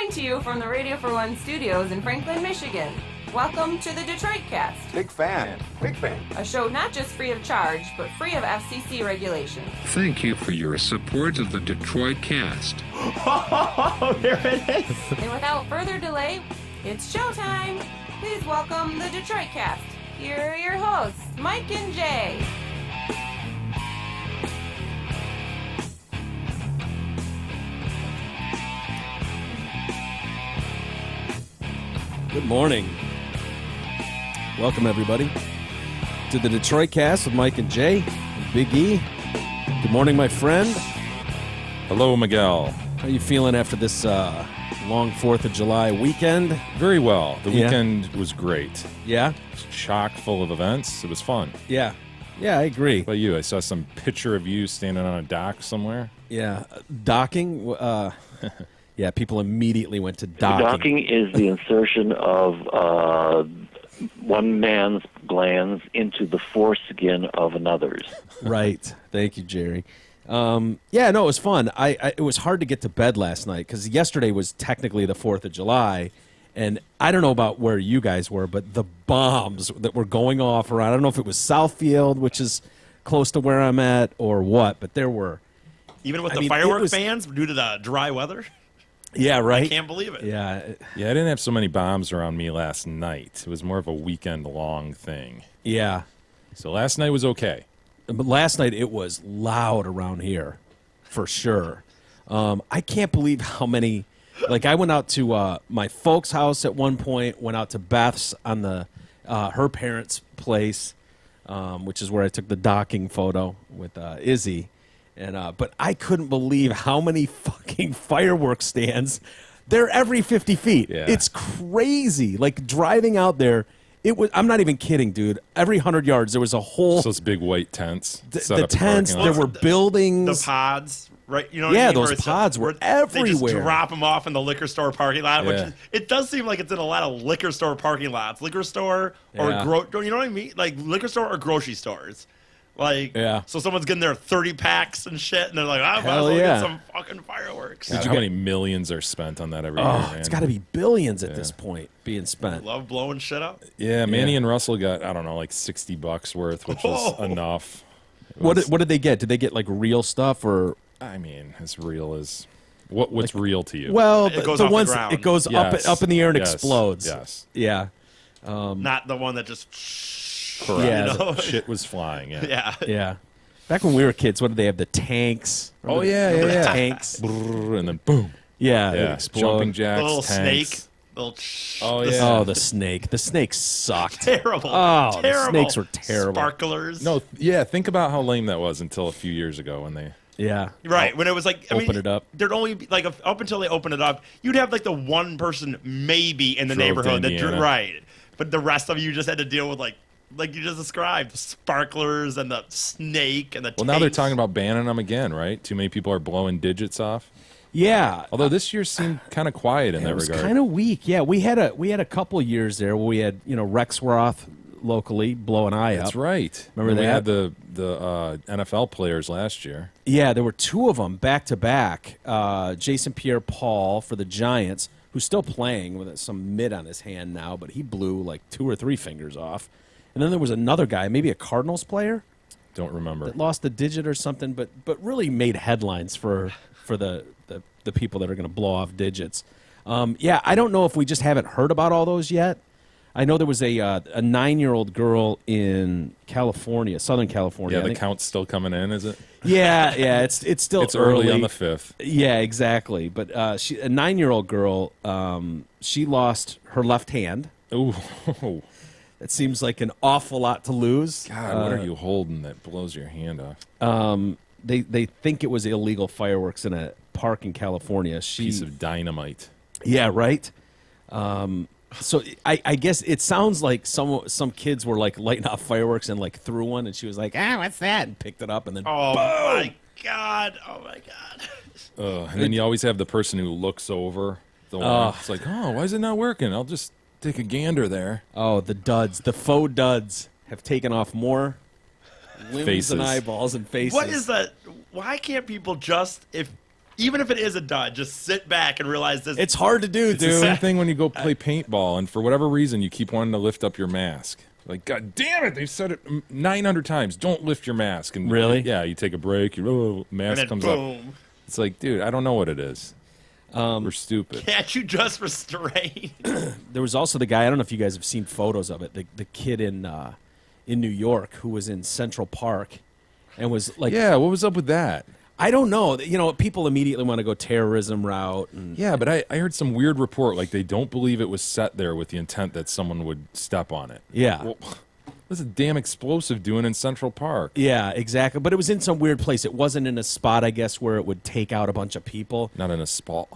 Coming to you from the Radio for One studios in Franklin, Michigan. Welcome to the Detroit Cast. Big fan. A show not just free of charge, but free of FCC regulations. Thank you for your support of the Detroit Cast. Oh, there it is. And without further delay, it's showtime. Please welcome the Detroit Cast. Here are your hosts, Mike and Jay. Good morning. Welcome, everybody, to the Detroit Cast with Mike and Jay, and Big E. Good morning, my friend. Hello, Miguel. How are you feeling after this long 4th of July weekend? Very well. The Yeah. weekend was great. Yeah? Chock full of events. It was fun. Yeah. Yeah, I agree. How about you? I saw some picture of you standing on a dock somewhere. Yeah. Docking? Yeah, people immediately went to docking. Docking is the insertion of one man's glands into the foreskin of another's. Right. Thank you, Jerry. Yeah, no, it was fun. It was hard to get to bed last night because yesterday was technically the 4th of July, and I don't know about where you guys were, but the bombs that were going off around, I don't know if it was Southfield, which is close to where I'm at, or what, but there were. Even with I the mean, fireworks bans due to the dry weather? Yeah, right? I can't believe it. Yeah. Yeah, I didn't have so many bombs around me last night. It was more of a weekend-long thing. Yeah. So last night was okay. But last night it was loud around here, for sure. I can't believe how many. Like, I went out to my folks' house at one point, went out to Beth's on the her parents' place, which is where I took the docking photo with Izzy. And but I couldn't believe how many fucking fireworks stands. They're every 50 feet. Yeah. It's crazy. Like, driving out there, it was. I'm not even kidding, dude. Every 100 yards, there was a whole. So those big white tents. set The up in tents. parking There lots. were buildings. The pods, right? You know what Yeah, I mean? those Where it's pods were where They everywhere. just drop them off in the liquor store parking lot, which Yeah. is, it does seem like it's in a lot of liquor store parking lots. Liquor store or, Yeah. you know what I mean? Like liquor store or grocery stores. Like, Yeah. so someone's getting their 30 packs and shit, and they're like, I might as Hell well yeah. get some fucking fireworks. God, how many millions are spent on that every year, Oh, man? it's got to be billions at this point being spent. Love blowing shit up. Yeah, Manny Yeah. and Russell got, I don't know, like $60 worth, which was Oh. enough. It What was- did they get? Did they get like real stuff or? I mean, as real as... What's real to you? Well, It goes the off the ones ground. it goes Yes. up in the air and Yes. explodes. Yes. Yeah. Not the one that just. Correct. Yeah. You know? Shit was flying, yeah. Yeah. Yeah. Back when we were kids, what did they have? The tanks. Oh, yeah, Remember yeah, the yeah. tanks. Brrr, and then boom. Yeah. it Yeah, explode. jumping jacks, The little tanks. snake. Little Oh, the yeah. Oh, the snake. The snakes sucked. Terrible. Oh, the terrible. snakes were terrible. Sparklers. No, yeah, think about how lame that was until a few years ago when they... Yeah. Right, when it was like, Open it up. There'd only be, like, up until they opened it up, you'd have like the one person maybe in the Drove to neighborhood that Indiana. right. But the rest of you just had to deal with like you just described, the sparklers and the snake and the Well, now they're tanks. talking about banning them again, right? Too many people are blowing digits off. Yeah. Although this year seemed kind of quiet in It that was regard. kind of weak. Yeah, we had a couple years there where we had Rexroth locally blow an eye That's up. right. Remember we that? had the NFL players last year. Yeah, there were two of them back to back. Jason Pierre-Paul for the Giants, who's still playing with some mitt on his hand now, but he blew like 2 or 3 fingers off. And then there was another guy, maybe a Cardinals player, Don't remember. that lost a digit or something, but really made headlines for the people that are going to blow off digits. Yeah, I don't know if we just haven't heard about all those yet. I know there was a 9-year-old girl in California, Southern California. Yeah, I the think. count's still coming in, is it? Yeah, it's still It's early on the 5th. Yeah, exactly. But a 9-year-old girl, she lost her left hand. Ooh, It seems like an awful lot to lose. God, what are you holding that blows your hand off? They think it was illegal fireworks in a park in California. Piece of dynamite. Yeah, right. So I guess it sounds like some kids were like lighting off fireworks and like threw one, and she was like, what's that? And picked it up, and then Oh my god! Oh my god! And then you always have the person who looks over the one. It's like, oh, why is it not working? I'll just take a gander there. oh, the duds, the faux duds have taken off more limbs Faces. and eyeballs and faces. What is that? Why can't people just if even if it is a dud, just sit back and realize this. It's hard to do, It's the dude. same thing when you go play paintball, and for whatever reason, you keep wanting to lift up your mask. Like, God damn it, they've said it 900 times. Don't lift your mask. And Really? Yeah, you take a break, your and mask then comes up. boom. It's like, dude, I don't know what it is. We're stupid. Can't you just restrain? There was also the guy. I don't know if you guys have seen photos of it. The kid in New York who was in Central Park, and was like, Yeah, what was up with that? I don't know. You know, people immediately want to go terrorism route, and Yeah, but I heard some weird report, like they don't believe it was set there with the intent that someone would step on it. yeah. Well, what's a damn explosive doing in Central Park? Yeah, exactly. But it was in some weird place. It wasn't in a spot, I guess, where it would take out a bunch of people. Not in a spot.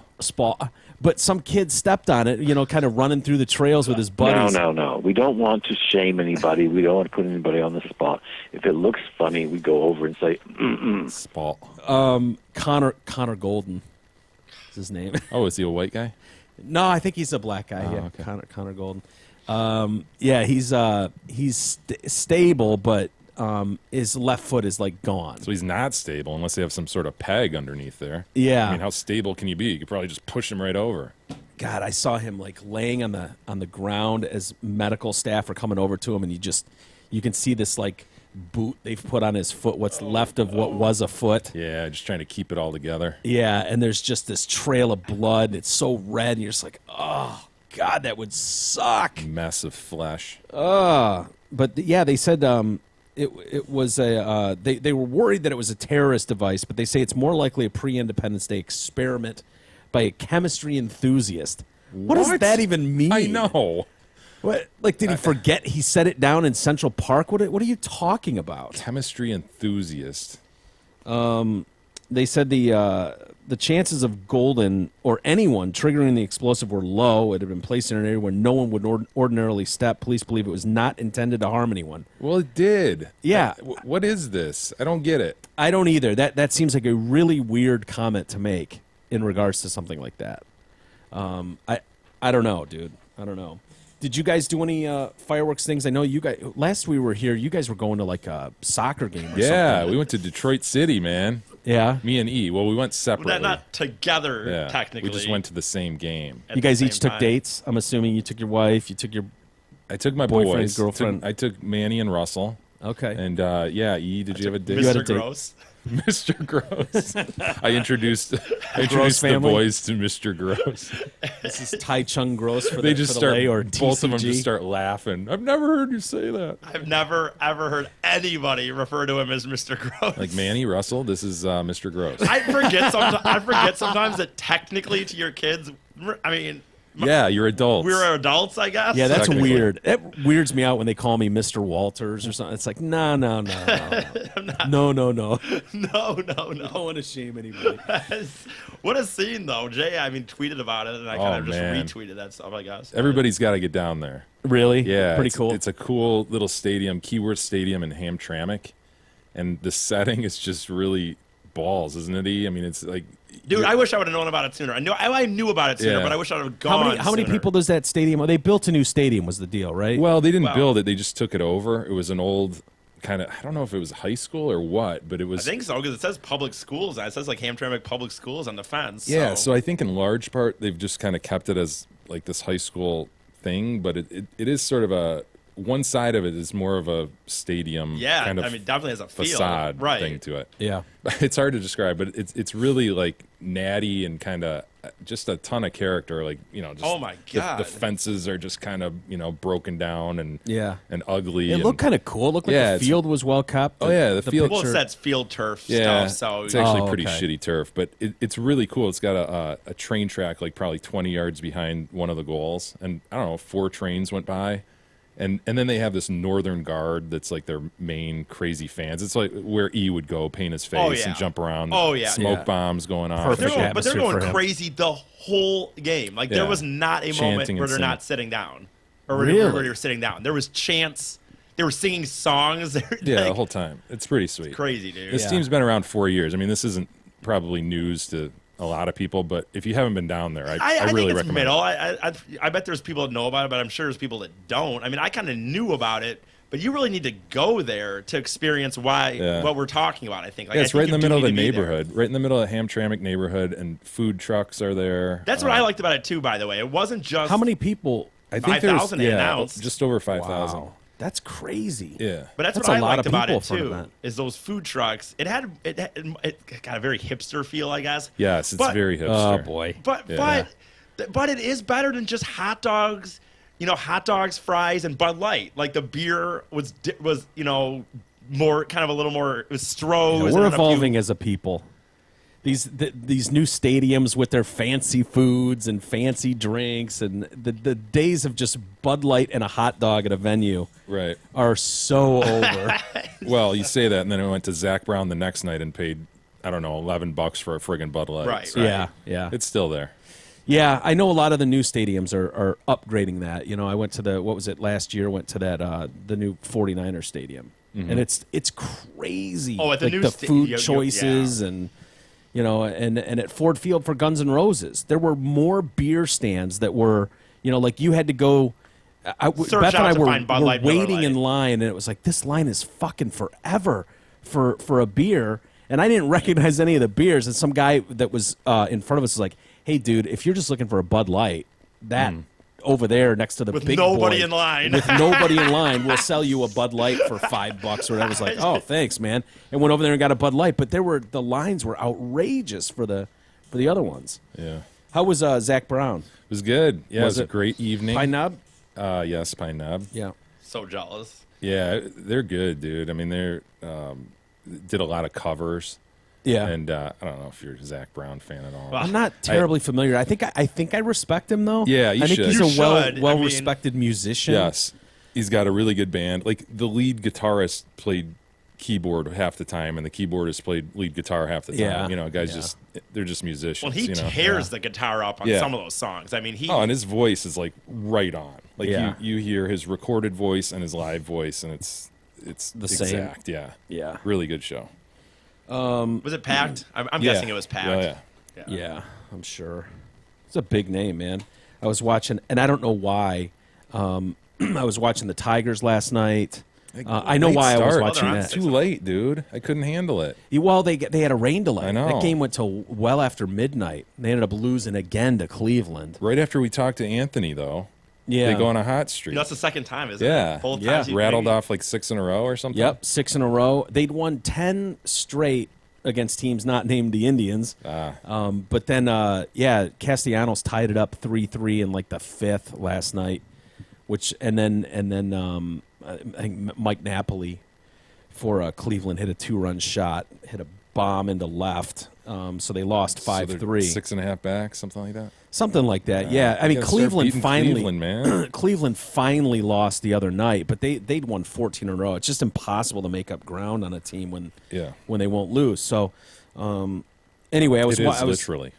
But some kid stepped on it, you know, kind of running through the trails with his buddies. No. We don't want to shame anybody. We don't want to put anybody on the spot. If it looks funny, we go over and say, Spot. Connor Golden is his name. Oh, is he a white guy? No, I think he's a black guy. Oh, yeah, okay. Connor Golden. Yeah, he's stable, but his left foot is like gone. So he's not stable unless they have some sort of peg underneath there. Yeah. I mean, how stable can you be? You could probably just push him right over. God, I saw him like laying on the ground as medical staff are coming over to him, and you can see this like boot they've put on his foot, what's left of what was a foot. Yeah, just trying to keep it all together. Yeah, and there's just this trail of blood, and it's so red, and you're just like, oh God, that would suck. Mess of flesh. But yeah, they said it was a they were worried that it was a terrorist device, but they say it's more likely a pre-Independence Day experiment by a chemistry enthusiast. What does What? that even mean? I know. What? Like, did he forget he set it down in Central Park? What are you talking about? Chemistry enthusiast. They said the chances of Golden or anyone triggering the explosive were low. It had been placed in an area where no one would ordinarily step. Police believe it was not intended to harm anyone. Well, it did. Yeah. What is this? I don't get it. I don't either. That seems like a really weird comment to make in regards to something like that. I don't know, dude. I don't know. Did you guys do any fireworks things? I know you guys. Last we were here, you guys were going to like a soccer game. Or Yeah, something. we went to Detroit City, man. Yeah. Me and E. Well, we went separately. Not together, yeah, technically. we just went to the same game. at You the guys same each took time. dates. I'm assuming you took your wife. You took your. I took my Boyfriend, boys. girlfriend. I took Manny and Russell. Okay. And yeah, E, did you have a date? You had a Mr. date. Gross. Mr. Gross. I introduced the family? boys to Mr. Gross. This is Tai Chung Gross for They the, just for the start. lay or Both of them TCG. just start laughing. I've never heard you say that. I've never ever heard anybody refer to him as Mr. Gross. Like Manny Russell, this is Mr. Gross. I forget sometimes that technically to your kids, I mean, Yeah, you're adults. we're adults, I guess. Yeah, that's Technically. weird. That weirds me out when they call me Mr. Walters or something. It's like, no. No. no. I don't want to shame anybody. What a scene, though. Jay, I mean, tweeted about it, and I kind of just man. retweeted that stuff, I guess. Everybody's got to get down there. Really? Yeah, Pretty it's, cool. It's a cool little stadium, Keyworth Stadium in Hamtramck, and the setting is just really balls, isn't it? E? I mean, it's like, Dude, I wish I would have known about it sooner. I knew about it sooner, Yeah. but I wish I would have gone. How many sooner. people does that stadium? They built a new stadium was the deal, right? well, they didn't Well- build it; they just took it over. It was an old kind of, I don't know if it was high school or what, but it I was. think so because it says public schools. It says like Hamtramck Public Schools on the fence. Yeah, so I think in large part they've just kind of kept it as like this high school thing, but it is sort of a one side of it is more of a stadium yeah, kind of I mean, definitely has a feel. facade right? thing to it. yeah. It's hard to describe, but it's really like natty and kind of just a ton of character. Like, you know, just Oh my the God. fences are just kind of, you know, broken down and Yeah. and ugly. It and, looked kind of cool. It looked like Yeah, the it's- field was well kept. Oh, yeah, the field- Well, picture- that's field turf yeah, stuff. So it's actually Oh, pretty okay. shitty turf, but it's really cool. It's got a train track like probably 20 yards behind one of the goals, and I don't know, 4 trains went by. And then they have this Northern Guard that's like their main crazy fans. It's like where E would go, paint his face Oh, yeah. and jump around. Oh, yeah. Smoke Yeah. bombs going on. Perfect. but they're atmosphere going for him. crazy the whole game. Like Yeah. there was not a moment Chanting where and they're singing. not sitting down, or Really? where you're sitting down. There was chants. They were singing songs. They were, Yeah, like, the whole time. It's pretty sweet. crazy, dude. This Yeah. team's been around 4 years. I mean, this isn't probably news to a lot of people, but if you haven't been down there, I I really think it's recommend middle. it. I bet there's people that know about it, but I'm sure there's people that don't. I mean, I kind of knew about it But you really need to go there to experience what we're talking about. I think. Like, Yeah, I it's think right in you the do middle of need the to be there. neighborhood, right in the middle of the Hamtramck neighborhood, and food trucks are there. That's what I liked about it too. By the way, it wasn't just How many people? I think 5,000 there's announced. just over 5,000. Wow, that's crazy. Yeah, But that's That's what a I lot liked of about people it for an too. event. Is those food trucks? It got a very hipster feel, I guess. yes, it's But- very hipster. Oh boy. But Yeah. but it is better than just hot dogs. You know, hot dogs, fries, and Bud Light. Like the beer was more kind of a little more. It was Stroh's. We're and a few- evolving as a people. These new stadiums with their fancy foods and fancy drinks, and the days of just Bud Light and a hot dog at a venue Right. are so over. Well, you say that, and then I went to Zach Brown the next night and paid, I don't know, $11 for a friggin' Bud Light. Right, So Yeah, yeah. It's still there. Yeah, I know a lot of the new stadiums are upgrading that. You know, I went to what was it last year? Went to that the new 49er stadium, and it's crazy. Oh, at the like new the food yeah. choices and and at Ford Field for Guns N' Roses, there were more beer stands that were like you had to go. Search Beth and out I to were, find Bud were Light, Miller waiting in Lite. line, and it was like this line is fucking forever for a beer, and I didn't recognize any of the beers. And some guy that was in front of us was like, "Hey, dude, if you're just looking for a Bud Light, that over there next to the With big nobody boy, in line. with nobody in line, we'll sell you a Bud Light for $5 or whatever." I was like, "Oh, thanks, man," and went over there and got a Bud Light. But the lines were outrageous for the other ones. Yeah. How was Zach Brown? It was good. Yeah, Was it was it a great evening. Pine Knob? Yes, Pine Knob. Yeah. So jealous. Yeah, they're good, dude. I mean, they're did a lot of covers. Yeah. And I don't know if you're a Zach Brown fan at all. Well, I'm not terribly familiar. I think I respect him though. Yeah, you I think should. he's You a should. I well mean- respected musician. Yes, he's got a really good band. Like the lead guitarist played keyboard half the time, and the keyboardist played lead guitar half the time. Yeah. You know, guys Yeah. they're just musicians. Well, he you know? tears the guitar up on Yeah. some of those songs. I mean, he. Oh, and his voice is like right on. Like Yeah. you hear his recorded voice and his live voice, and it's The same. exact. Yeah, Yeah. really good show. was it packed? I'm Yeah. guessing it was packed. Yeah. Yeah, I'm sure. It's a big name, man. I was watching, and I don't know why. I was watching the Tigers last night. I know Late why I was start. watching Oh, they're on that. Too late, dude. I couldn't handle it. Well, they had a rain delay. I know. That game went till well after midnight. They ended up losing again to Cleveland. Right after we talked to Anthony, though, Yeah. they go on a hot streak. You know, it's the second time, isn't Yeah. it? Both Yeah. times you- Rattled off like 6 in a row or something. Yep, 6 in a row. They'd won 10 straight against teams not named the Indians. But then, Castellanos tied it up 3-3 in like the 5th last night, and then I think Mike Napoli for Cleveland hit a 2-run shot, hit a bomb into left. So they lost So they're 5-3. 6.5 back, something like that. Something like that. Yeah, I mean gotta start Cleveland beating finally Cleveland, man. Cleveland finally lost the other night, but they'd won 14 in a row. It's just impossible to make up ground on a team when they won't lose. So anyway, I was literally.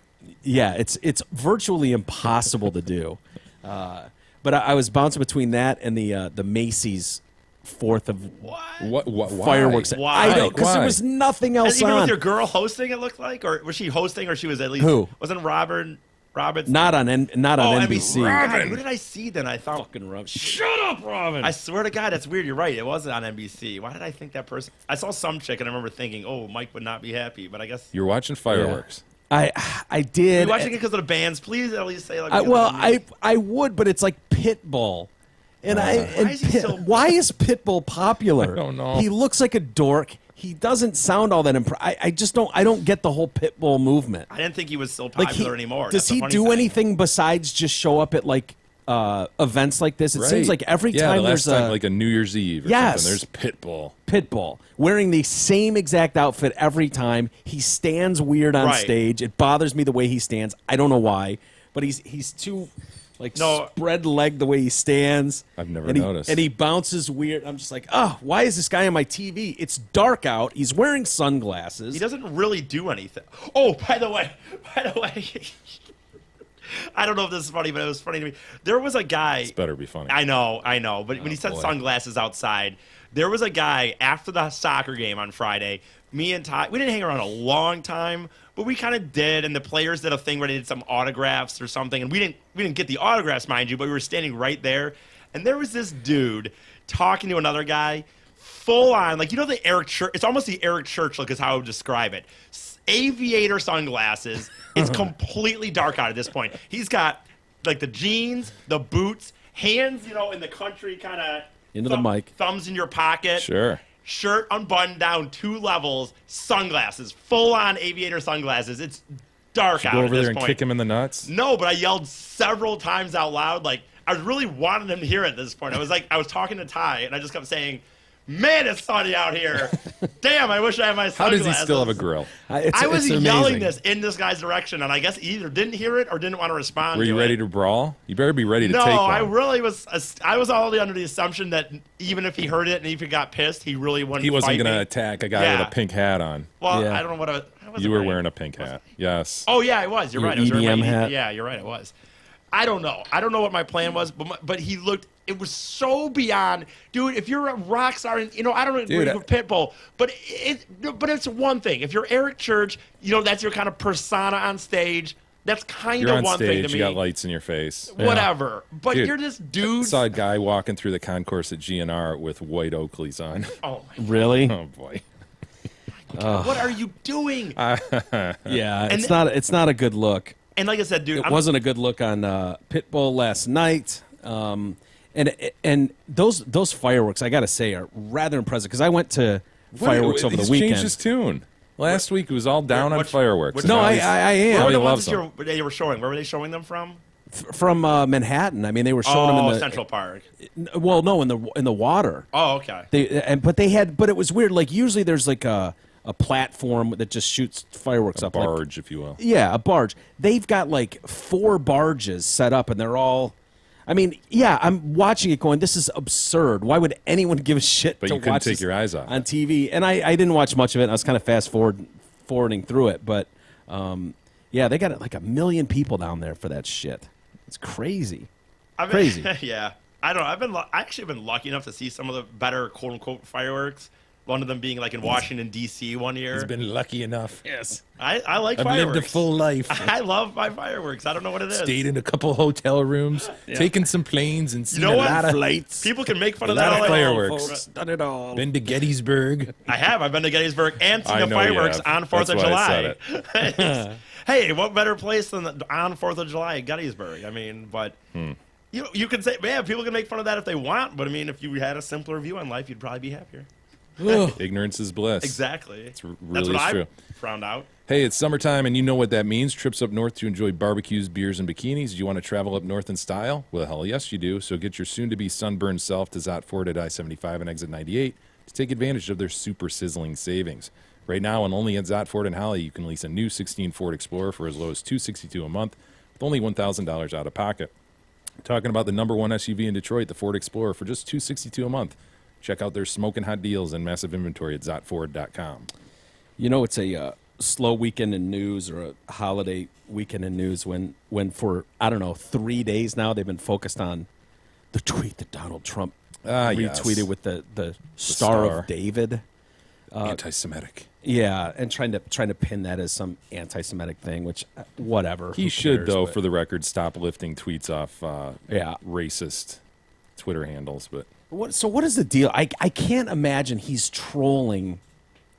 yeah, it's virtually impossible to do. But I was bouncing between that and the Macy's 4th of What? Why? fireworks. Why? I don't, because there Why? was nothing And else even on. with your girl hosting, it looked like, or was she hosting, or she was at least Who? Wasn't Roberts? Not on NBC. NBC. God, who did I see then? I thought. Fucking Rob. Shut up, Robin. I swear to God, that's weird. You're right. It wasn't on NBC. Why did I think that person? I saw some chick, and I remember thinking, "Oh, Mike would not be happy." But I guess You're watching fireworks. I did. you're watching it because of the bands. Please at least say like. I would, but it's like Pitbull. And why is Pitbull popular? I don't know. He looks like a dork. He doesn't sound all that I just don't. I don't get the whole Pitbull movement. I didn't think he was still Like popular anymore. Does That's the he funny do thing. anything besides just show up at like events like this? It Right. seems like every yeah, time the last there's time, a like a New Year's Eve or Yes. something, there's Pitbull. Pitbull wearing the same exact outfit every time. He stands weird on Right. stage. It bothers me the way he stands. I don't know why, but he's too like No. spread leg the way he stands. I've never and he, noticed. And he bounces weird. I'm just like, oh, why is this guy on my TV? It's dark out. He's wearing sunglasses. He doesn't really do anything. Oh, by the way, I don't know if this is funny, but it was funny to me. There was a guy. It's better be funny. I know. But when he said boy. sunglasses outside, there was a guy after the soccer game on Friday. Me and Ty, we didn't hang around a long time, but we kind of did. And the players did a thing where they did some autographs or something, and we didn't get the autographs, mind you, but we were standing right there. And there was this dude talking to another guy, full on, like, you know, the Eric Church, it's almost the Eric Church look is how I would describe it. Aviator sunglasses. It's completely dark out at this point. He's got like the jeans, the boots, hands, you know, in the country kind of Into the mic. thumbs in your pocket. Sure. Shirt unbuttoned down 2 levels, sunglasses, full on aviator sunglasses. It's dark out Go at over this there and point. kick him in the nuts. No, but I yelled several times out loud. Like, I really wanted him to hear it at this point. I was talking to Ty, and I just kept saying, "Man, it's sunny out here. Damn, I wish I had my How sunglasses." does he still have a grill? I was it's yelling amazing. this in this guy's direction, and I guess he either didn't hear it or didn't want to respond. Were you to ready it. to brawl? You better be ready to No, take one. I really was. I was already under the assumption that even if he heard it and if he got pissed, he really wouldn't. He wasn't fight going to me. attack a guy Yeah. with a pink hat on. Well, Yeah. I don't know what I wasn't You were wearing a pink hat. Yes. Oh yeah, I was. You're Your right. I was wearing EDM my hat? Yeah, you're right. It was. I don't know. I don't know what my plan was, but he looked. It was so beyond, dude. If you're a rock star, and you know, I don't agree Dude, with Pitbull, but it's one thing. If you're Eric Church, you know that's your kind of persona on stage. That's kind You're of on one thing stage. to You me. got lights in your face. Whatever. But Dude, you're this I dude. saw a guy walking through the concourse at GNR with white Oakleys on. Oh my! Really? Oh boy. What are you doing? Yeah, And- it's not a good look. And like I said, dude, It wasn't a good look on Pitbull last night. And those fireworks, I got to say, are rather impressive because I went to fireworks over the He's weekend. changed his tune. Last week it was all down on Which- fireworks. which- and No, now I he's- am. now Where were he the loves ones them. they were showing? Where were they showing them from? From Manhattan. I mean, they were showing them in the Central Park. Well, no, in the water. Oh, okay. But it was weird. Like usually there's like a platform that just shoots fireworks up. Like, Barge, if you will. yeah, a barge. They've got like 4 barges set up, and they're all. I mean, yeah, I'm watching it going, this is absurd. Why would anyone give a shit But to you couldn't watch take this your eyes off on it. TV? And I didn't watch much of it. I was kind of forwarding through it. But, yeah, they got like 1 million people down there for that shit. It's crazy. I mean, Crazy. Yeah. I don't know. I actually been lucky enough to see some of the better quote unquote fireworks. One of them being like in Washington D.C. one year. He's been lucky enough. Yes. I like I've fireworks. lived a full life. I love my fireworks. I don't know what it is. Stayed in a couple hotel rooms, taken some planes, and seen know a what? lot of Flights. People can make fun A of that lot all of they fireworks. want. Done it all. Been to Gettysburg. I have. I've been to Gettysburg and seen I the know you fireworks have. on 4th of That's why I July. said Hey, what better place than on 4th of July at Gettysburg? I mean, but you can say, man, people can make fun of that if they want, but I mean, if you had a simpler view on life, you'd probably be happier. Ignorance is bliss. Exactly. It's really That's what true. I found out. Hey, it's summertime, and you know what that means. Trips up north to enjoy barbecues, beers, and bikinis. Do you want to travel up north in style? Well, hell yes, you do. So get your soon-to-be sunburned self to Zott Ford at I-75 and exit 98 to take advantage of their super sizzling savings. Right now, and only at Zott Ford and Holly, you can lease a new 16 Ford Explorer for as low as $262 a month with only $1,000 out of pocket. Talking about the number one SUV in Detroit, the Ford Explorer, for just $262 a month. Check out their smoking hot deals and massive inventory at ZottFord.com. You know, it's a slow weekend in news or a holiday weekend in news when for, I don't know, 3 days now they've been focused on the tweet that Donald Trump retweeted Yes. with the Star Star. of David. Anti-Semitic. Yeah, and trying to pin that as some anti-Semitic thing, which whatever. He who should, cares, though, but- for the record, stop lifting tweets off Yeah. racist Twitter handles. But So what is the deal? I can't imagine he's trolling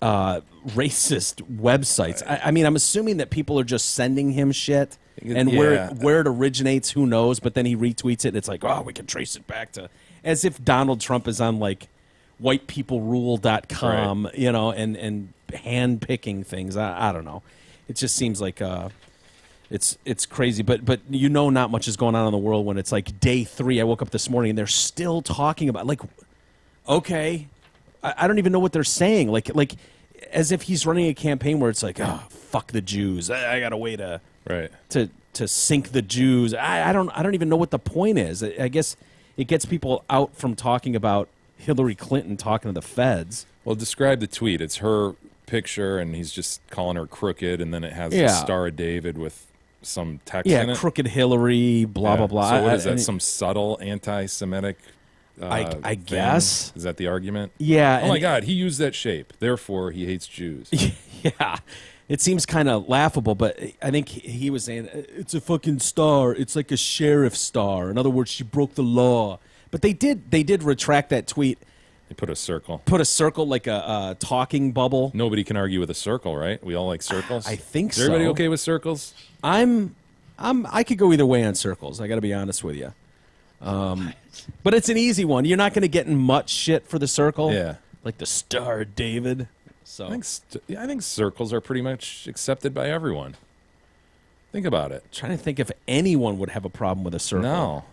racist websites. I mean, I'm assuming that people are just sending him shit, and Yeah. where it originates, who knows? But then he retweets it, and it's like, oh, we can trace it back to, as if Donald Trump is on like whitepeoplerule.com, Right. you know, and hand picking things. I don't know. It just seems like it's crazy, but you know, not much is going on in the world when it's like day 3. I woke up this morning and they're still talking about like, okay, I don't even know what they're saying. Like as if he's running a campaign where it's like, oh, fuck the Jews. I got a way to right. to sink the Jews. I don't even know what the point is. I guess it gets people out from talking about Hillary Clinton talking to the feds. Well, describe the tweet. It's her picture, and he's just calling her crooked, and then it has the Yeah. Star of David with some text in Yeah, it. crooked Hillary, blah Yeah. blah blah. So what I- is that? I mean- Some subtle anti-Semitic? I thing? guess. Is that the argument? Yeah. Oh my and- God, he used that shape. Therefore, he hates Jews. Yeah, it seems kind of laughable, but I think he was saying it's a fucking star. It's like a sheriff star. In other words, she broke the law. But they did retract that tweet. They put a circle. Put a circle like a talking bubble. Nobody can argue with a circle, right? We all like circles. I think Is everybody so. okay with circles? I could go either way on circles. I got to be honest with you. But it's an easy one. You're not going to get in much shit for the circle. Yeah. Like the Star of David. So I think circles are pretty much accepted by everyone. Think about it. trying to think if anyone would have a problem with a circle. No.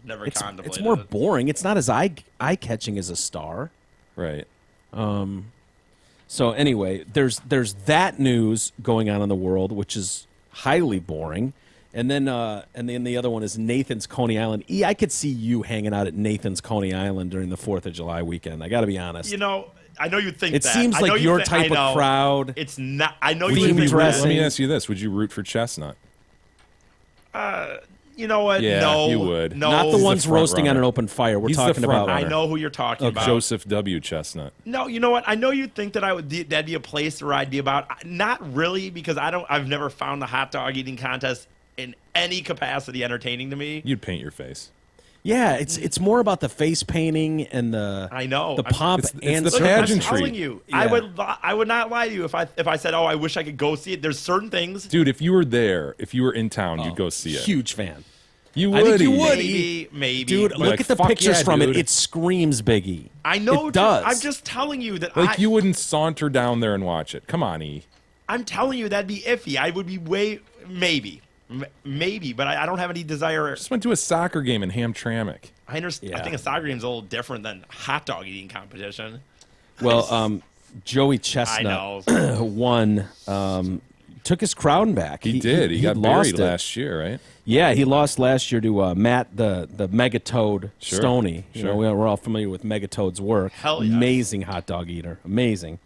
Never It's contemplated more it. boring. It's not as eye-catching as a star. Right. So anyway, there's that news going on in the world, which is highly boring. And then the other one is Nathan's Coney Island. I could see you hanging out at Nathan's Coney Island during the 4th of July weekend. I got to be honest. You know, I know you think It that. seems I know like you your I type know. of crowd. It's not. I know Would you you think be that. dressing- Let me ask you this: would you root for Chestnut? You know what? Yeah, no, you would. No, Not the He's ones the front roasting on runner. an open fire. We're He's the talking front about. runner. I know who you're talking about. Joseph W. Chestnut. No, you know what? I know you think that that'd be a place where I'd be about. Not really, because I've never found the hot dog eating contest in any capacity entertaining to me. You'd paint your face. Yeah, it's more about the face painting and the I know. the I'm- pomp It's and the Look, pageantry. I'm telling you, Yeah. I would not lie to you if I said, oh, I wish I could go see it. There's certain things. Dude, if you were there, if you were in town, you'd go see it. huge fan. You I would. think you would. Maybe. Dude, but look like, at the fuck pictures yeah, from dude. it. It screams Biggie. I know. It does. I'm just telling you that. Like, you wouldn't saunter down there and watch it. Come on, E. I'm telling you that'd be iffy. I would be maybe, but I don't have any desire. Just went to a soccer game in Hamtramck. I understand. I Yeah. think a soccer game's a little different than hot dog eating competition. Well, Joey I Chestnut know. won. Took his crown back. He did. He got lost buried it. last year, right? Yeah, he lost last year to Matt the Megatoad Sure, Stoney. You know, sure. we're all familiar with Megatoad's work. Hell yeah. Amazing hot dog eater. Amazing.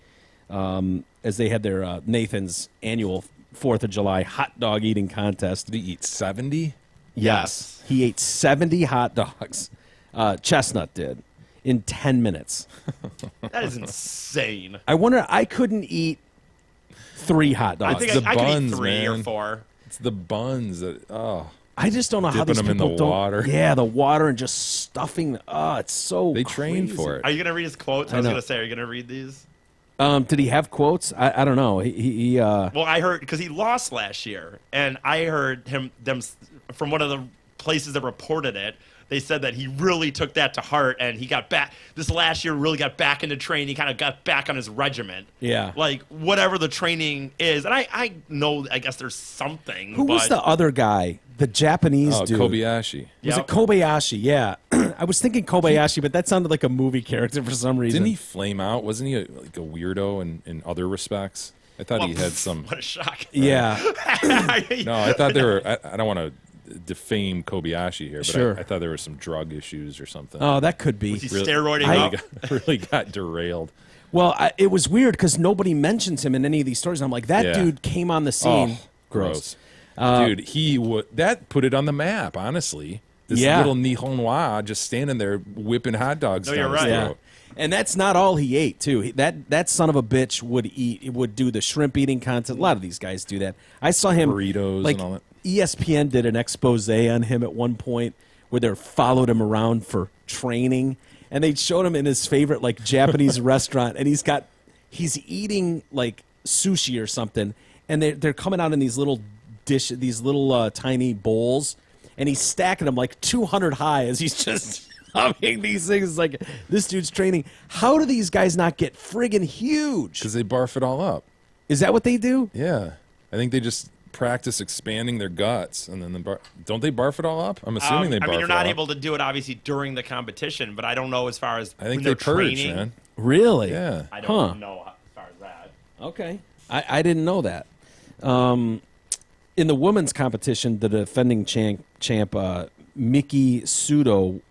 As they had their Nathan's annual 4th of July hot dog eating contest. Did he eat 70? Yes. He ate 70 hot dogs. Chestnut did in 10 minutes. That is insane. I wonder, I couldn't eat 3 hot I dogs. think the I could eat buns, 3 or man. 4. It's the buns that, oh. I just don't know how Dipping these them in people the don't. water. Yeah, the water and just stuffing. Oh, it's so. They trained crazy. for it. Are you gonna read his quotes? I I was know. gonna say, are you gonna read these? Did he have quotes? I don't know. He Well, I heard because he lost last year, and I heard them from one of the places that reported it. They said that he really took that to heart, and he got back this last year. Really got back into training. He kind of got back on his regiment. Yeah. like whatever the training is, and I know. I guess there's something. Who was but- the other guy? The Japanese Oh, dude. Kobayashi. Was Yep. it Kobayashi? Yeah. I was thinking Kobayashi, but that sounded like a movie character for some reason. Didn't he flame out? Wasn't he like a weirdo in other respects? I thought he Well, had some. What a shock! Yeah. No, I thought there were. I don't want to defame Kobayashi here, but Sure. I thought there were some drug issues or something. Oh, that could be. Was he steroiding I- up? really got derailed. Well, it was weird because nobody mentions him in any of these stories. I'm like, that Yeah. dude came on the scene. Oh, gross. Dude, he would that put it on the map, honestly. This Yeah. little Nihonwa just standing there whipping hot dogs No, down you're his right. Yeah. throat. And that's not all he ate too. That son of a bitch would do the shrimp eating contest. A lot of these guys do that. I saw him Burritos like and all that. ESPN did an expose on him at one point where they followed him around for training, and they showed him in his favorite like Japanese restaurant, and he's eating like sushi or something, and they're coming out in these little these little tiny bowls, and he's stacking them like 200 high as he's just humming these things. It's like, this dude's training. How do these guys not get friggin' huge? Because they barf it all up. Is that what they do? Yeah. I think they just practice expanding their guts, and then don't they barf it all up? I'm assuming they barf I mean, you're it not all able up. to do it obviously during the competition, but I don't know as far as I think when they they're purge, training. man. Really? Yeah. I Huh. don't know as far as that. Okay. I didn't know that. In the women's competition, the defending champ Miki Sudo,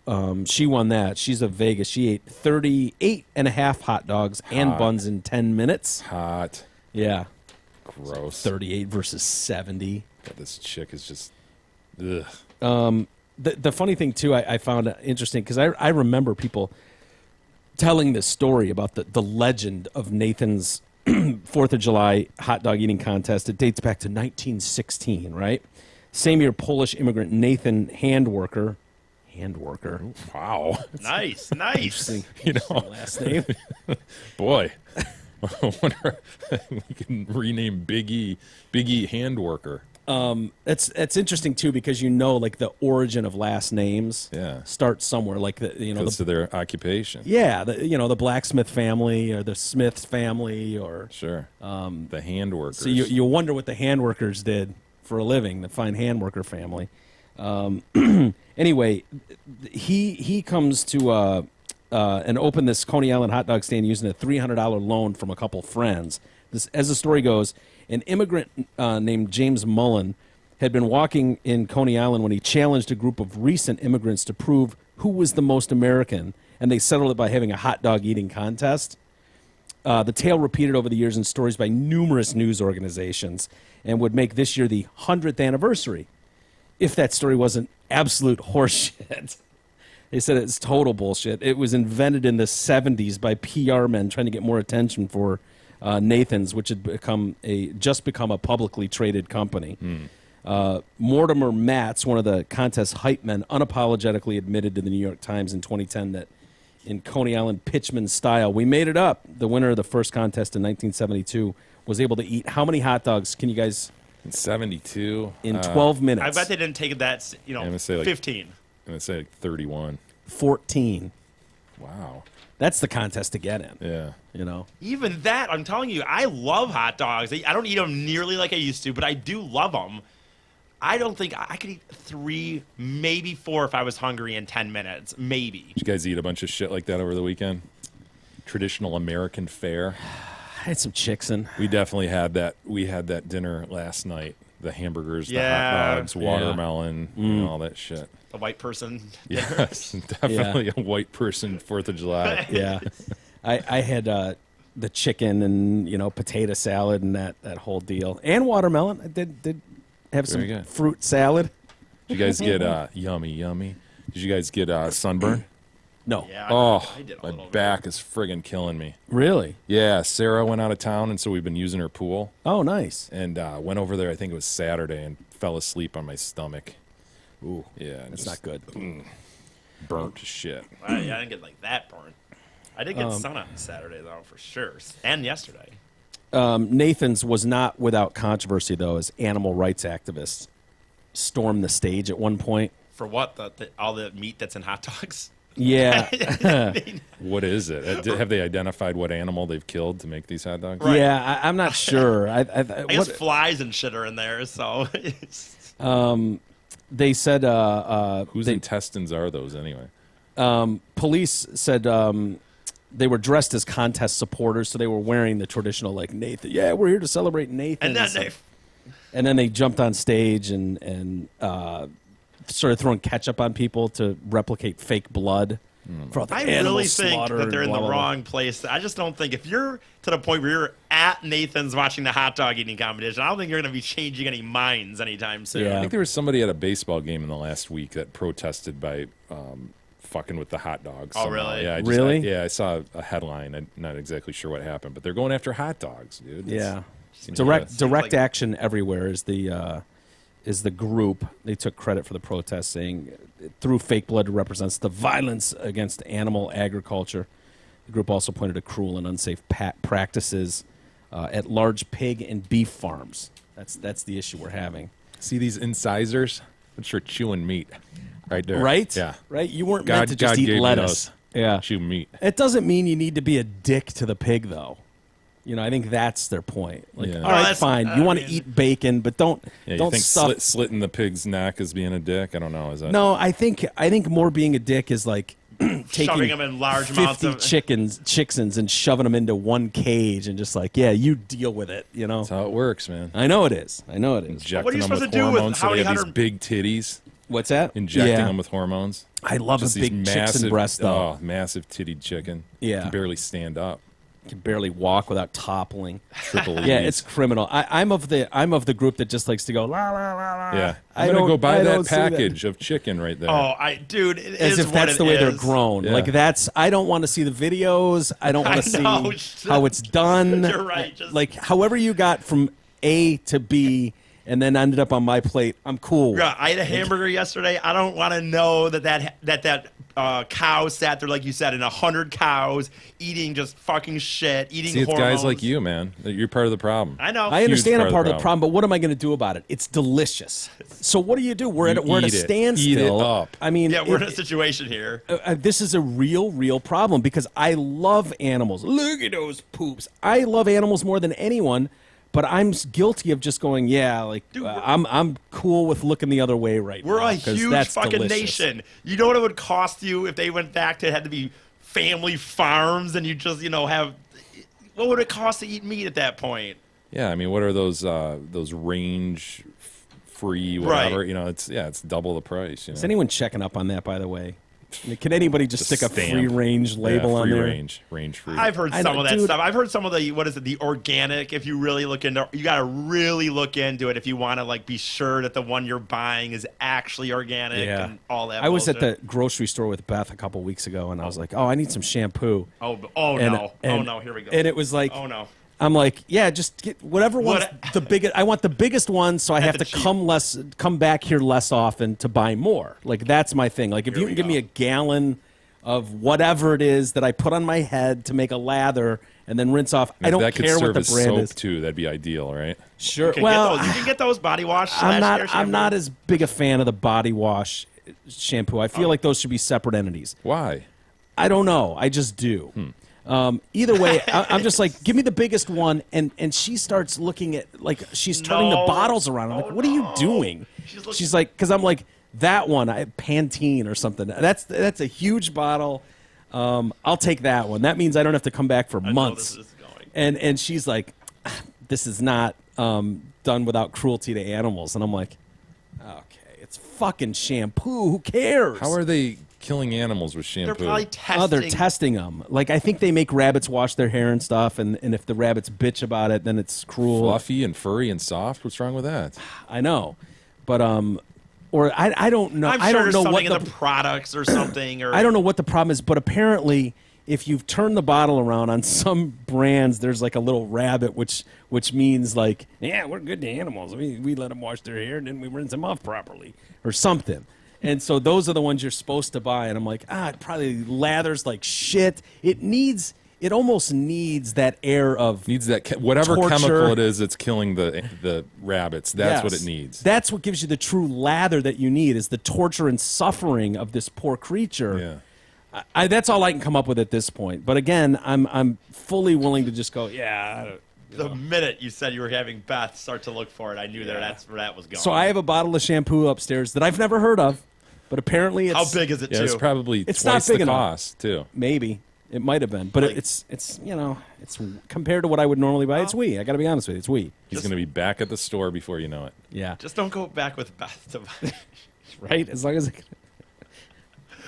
she won that. She's of Vegas. She ate 38 and a half hot dogs and Hot. buns in 10 minutes. Hot. Yeah. Gross. 38 versus 70. God, this chick is just. Ugh. The funny thing, too, I found interesting because I remember people telling this story about the legend of Nathan's 4th of July hot dog eating contest. It dates back to 1916, right? Same year, Polish immigrant Nathan Handwerker, Hand worker. Wow. Nice, nice. You know, Last name. boy. I wonder if we can rename Big E hand worker. That's interesting too, because you know, like the origin of last names. Yeah. Starts somewhere, like the Goes to their occupation. yeah, the blacksmith family or the Smiths family or. Sure. The hand workers. So you wonder what the hand workers did for a living, the fine hand worker family. Anyway, he comes to and open this Coney Island hot dog stand using a $300 loan from a couple friends. This, as the story goes, an immigrant named James Mullen had been walking in Coney Island when he challenged a group of recent immigrants to prove who was the most American, and they settled it by having a hot dog eating contest. The tale repeated over the years in stories by numerous news organizations and would make this year the 100th anniversary. If that story wasn't absolute horseshit. They said it's total bullshit. It was invented in the 70s by PR men trying to get more attention for Nathan's, which had become a publicly traded company. Mortimer Matz, one of the contest hype men, unapologetically admitted to the New York Times in 2010 that in Coney Island pitchman style, we made it up. The winner of the first contest in 1972 was able to eat how many hot dogs? Can you guys? In 72. In 12 minutes. I bet they didn't take that, I'm gonna say like 15. I'm going to say like 31. 14. Wow. That's the contest to get in. Yeah. You know? Even that, I'm telling you, I love hot dogs. I don't eat them nearly like I used to, but I do love them. I don't think I could eat 3, maybe 4 if I was hungry in 10 minutes. Maybe. Did you guys eat a bunch of shit like that over the weekend? Traditional American fare. I had some Chicksen. We definitely had that. We had that dinner last night. The hamburgers, the Yeah. hot dogs, watermelon, and all that shit. The white person. Yes, definitely a white person 4th of July. Yeah. I had the chicken and, potato salad and that whole deal. And watermelon. I did have some Very good. fruit salad. Did you guys get yummy? Did you guys get sunburn? No. Yeah, Oh, I did a my little bit. back is friggin' killing me. Really? Yeah, Sarah went out of town, and so we've been using her pool. Oh, nice. And went over there, I think it was Saturday, and fell asleep on my stomach. Ooh. Yeah. and That's just not good. Burnt to shit. I didn't get like that burnt. I did get sun on Saturday, though, for sure. And yesterday. Nathan's was not without controversy, though, as animal rights activists stormed the stage at one point. For what? All the meat that's in hot dogs? Yeah. What is it? Have they identified what animal they've killed to make these hot dogs? Right. Yeah, I'm not sure. I I guess flies and shit are in there, so. they said Whose intestines are those anyway? police said they were dressed as contest supporters, so they were wearing the traditional like Nathan. Yeah, we're here to celebrate Nathan. And then they jumped on stage and started throwing ketchup on people to replicate fake blood. For all the I animal really think slaughter that they're and in the blah, blah, blah. wrong place. I just don't think if you're to the point where you're at Nathan's watching the hot dog eating competition, I don't think you're going to be changing any minds anytime soon. Yeah. I think there was somebody at a baseball game in the last week that protested by fucking with the hot dogs. Oh, somehow. really? Yeah, Really? I saw a headline. I'm not exactly sure what happened, but they're going after hot dogs, dude. Yeah, Seems direct like- action everywhere is the group. They took credit for the protest, saying through fake blood represents the violence against animal agriculture. The group also pointed to cruel and unsafe practices at large pig and beef farms. That's the issue we're having. See these incisors? That's for chewing meat, right there. Right? Yeah. Right? You weren't meant to just God eat gave me lettuce. those. Yeah. Chew meat. It doesn't mean you need to be a dick to the pig, though. I think that's their point. Like, Yeah. all No, right, that's- fine. I You want to mean- eat bacon, but don't Yeah, you don't think stuff. slitting the pig's neck is being a dick? I don't know. Is that No, I think more being a dick is like taking Shoving them in large 50 amounts of. chickens and shoving them into one cage and just like, yeah, you deal with it. That's how it works, man? I know it is. Injecting What are you them supposed with to do with hormones so how they many have these hundred- big titties. What's that? Injecting Yeah. them with hormones. I love Just a these big massive chicken breast though. Oh, massive tittied chicken. Yeah. Can barely stand up. Can barely walk without toppling. Triple Yeah, E's. it's criminal. I'm of the group that just likes to go la la la la. Yeah. I I'm gonna go don't- buy I that don't see that. package of chicken right there. Oh, dude, it As is if what that's it the way they're is. grown. Yeah. Like I don't want to see the videos. I don't want to I know. see how it's done. You're right, just- Like however you got from A to B and then ended up on my plate, I'm cool. Yeah, I had a hamburger yesterday. I don't want to know that cow sat there, like you said, in 100 cows eating just fucking shit, eating See, it's hormones. guys like you, man. You're part of the problem. I know. I understand Huge I'm part of the problem, but what am I going to do about it? It's delicious. So what do you do? We're at a eat it. standstill. Eat it up. I mean, Yeah, we're in a situation here. this is a real problem because I love animals. Look at those poops. I love animals more than anyone, but I'm guilty of just going, yeah, like Dude, I'm cool with looking the other way right We're now. a 'cause huge that's fucking delicious. nation. You know what it would cost you if they went back to it had to be family farms and you just, have. What would it cost to eat meat at that point? Yeah, I mean, what are those range free whatever? Right. It's double the price. Is anyone checking up on that, by the way? Can anybody just stick a stamp. free range label on free there? range free. I've heard I some know, of that dude. stuff. I've heard some of the organic. If you really look into, you got to really look into it if you want to like be sure that the one you're buying is actually organic and all that. I was at bullshit. the grocery store with Beth a couple weeks ago, and I was like, "Oh, I need some shampoo." Oh And- no! and- Oh no! Here we go. And it was like, oh no! I'm like, yeah, just get whatever one's What- the biggest. I want the biggest one, so I have the to cheap- come back here less often to buy more. Like that's my thing. Like if Here you we can give go. me a gallon of whatever it is that I put on my head to make a lather and then rinse off, I If don't that could care what serve the as brand soap is. too, that'd be ideal, right? Sure. You can Well, you can get those body wash. I'm slash not. hair I'm not shampoo. as big a fan of the body wash shampoo. I feel like those should be separate entities. Why? I don't know. I just do. Either way, I'm just like, give me the biggest one, and she starts looking at like she's turning the No. bottles around. I'm like, what are you doing? She's looking- She's like, because I'm like that one, Pantene or something. That's a huge bottle. I'll take that one. That means I don't have to come back for know months. this is going. And she's like, this is not done without cruelty to animals. And I'm like, okay, it's fucking shampoo. Who cares? How are they killing animals with shampoo? They're probably testing. Oh, they're testing them. Like I think they make rabbits wash their hair and stuff, and if the rabbits bitch about it, then it's cruel. Fluffy and furry and soft. What's wrong with that? I know, but or I don't know. I'm sure I don't there's know something what in the products or something. Or I don't know what the problem is, but apparently, if you've turned the bottle around on some brands, there's like a little rabbit, which means like, yeah, we're good to animals. We let them wash their hair and then we rinse them off properly or something. And so those are the ones you're supposed to buy. And I'm like, it probably lathers like shit. It almost needs that air of Needs that whatever torture. chemical it is that's killing the rabbits. That's what Yes. it needs. That's what gives you the true lather that you need is the torture and suffering of this poor creature. Yeah. That's all I can come up with at this point. But again, I'm fully willing to just go, yeah. The minute you said you were having Beth start to look for it, I knew that's where that was going. So I have a bottle of shampoo upstairs that I've never heard of, but apparently it's How big is it Yeah, too? it's probably It's not twice big the enough. cost too. maybe it might have been, but Like- it's it's compared to what I would normally buy. It's wee. I got to be honest with you, it's wee. He's going to be back at the store before you know it. Yeah, Just don't go back with Beth. To right. As long as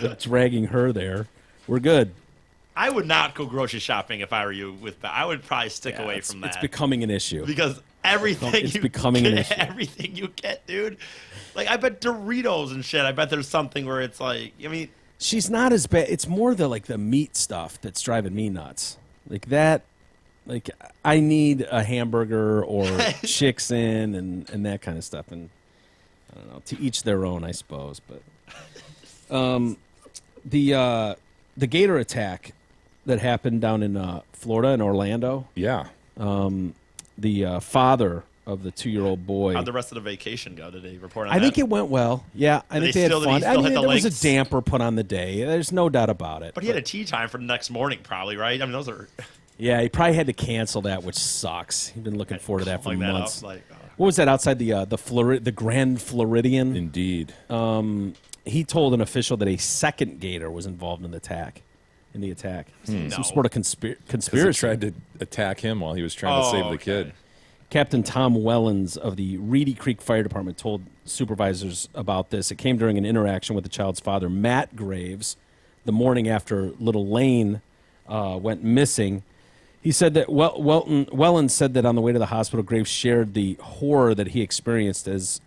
I'm dragging her there, we're good. I would not go grocery shopping if I were you with Beth. I would probably stick Yeah, away it's, from that. It's becoming an issue. because everything It's you becoming an get, issue. everything you get, dude. Like I bet Doritos and shit. I bet there's something where it's like, I mean, She's not as bad. It's more the meat stuff that's driving me nuts. Like that. Like I need a hamburger or chicks in and that kind of stuff. And I don't know. To each their own, I suppose. But the gator attack that happened down in Florida in Orlando. Yeah. The father of the 2-year-old boy. how'd the rest of the vacation go? Did they report on I that? think it went well. Yeah, I think they they had still- did he fun. still I mean, hit the there was links? a damper put on the day. There's no doubt about it. But he had a tea time for the next morning, probably, right? I mean, those are Yeah, he probably had to cancel that, which sucks. He'd been looking forward to that for like that months. up, like, What was that outside the Grand Floridian? Indeed. He told an official that a second gator was involved in the attack. No. Some sort of Because it conspiracy. tried to attack him while he was trying to save the okay. kid. Captain Tom Wellens of the Reedy Creek Fire Department told supervisors about this. It came during an interaction with the child's father, Matt Graves, the morning after little Lane went missing. He said that Wellens said that on the way to the hospital, Graves shared the horror that he experienced as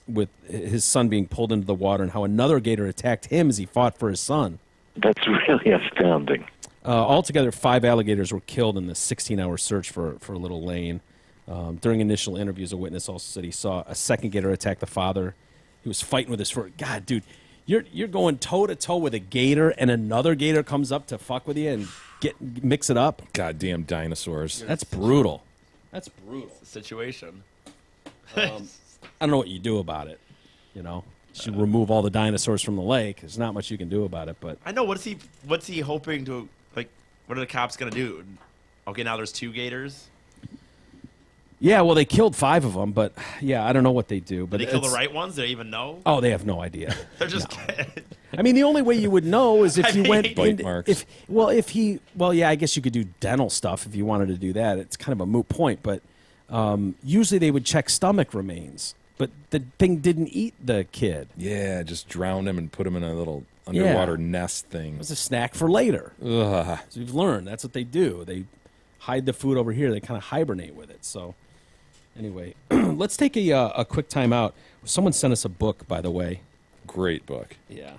with his son being pulled into the water and how another gator attacked him as he fought for his son. That's really astounding. Altogether, 5 alligators were killed in the 16-hour search for little Lane. During initial interviews, a witness also said he saw a second gator attack the father. He was fighting with his fur. God, dude, you're going toe to toe with a gator, and another gator comes up to fuck with you and mix it up. Goddamn dinosaurs. That's brutal. That's brutal. Situation. I don't know what you do about it. You know, you should remove all the dinosaurs from the lake. There's not much you can do about it. But I know. What's he hoping to, like, what are the cops going to do? Okay, now there's 2 gators. yeah, well, they killed 5 of them. But yeah, I don't know what they do. But Did they kill the it's- right ones? Do they even know? Oh, they have no idea. They're just. I mean, the only way you would know is if I you mean- went Bite into, marks. yeah, I guess you could do dental stuff if you wanted to do that. It's kind of a moot point, but usually they would check stomach remains. But the thing didn't eat the kid. Yeah, just drown him and put him in a little underwater nest thing. It was a snack for later. Ugh. So you've learned that's what they do. They hide the food over here. They kind of hibernate with it. So anyway, let's take a quick time out. Someone sent us a book, by the way. Great book. Yeah.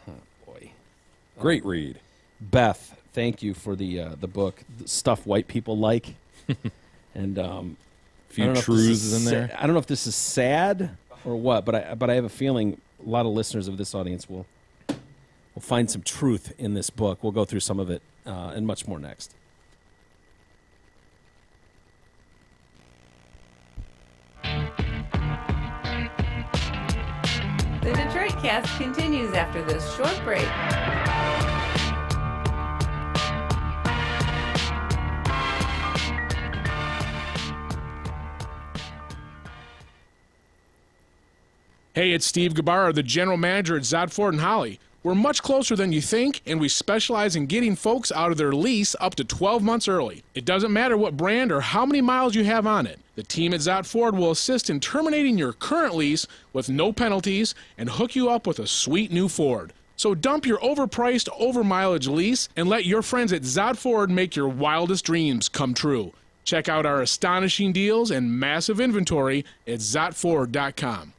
Oh, boy. Great read. Beth, thank you for the book, the Stuff White People Like. And A few I don't know if this truths is in there. I don't know if this is sad or what, but I have a feeling a lot of listeners of this audience will find some truth in this book. We'll go through some of it and much more next. The Detroit Cast continues after this short break. Hey, it's Steve Gabarra, the general manager at Zod Ford and Holly. We're much closer than you think, and we specialize in getting folks out of their lease up to 12 months early. It doesn't matter what brand or how many miles you have on it. The team at Zod Ford will assist in terminating your current lease with no penalties and hook you up with a sweet new Ford. So dump your overpriced, over-mileage lease and let your friends at Zod Ford make your wildest dreams come true. Check out our astonishing deals and massive inventory at ZodFord.com.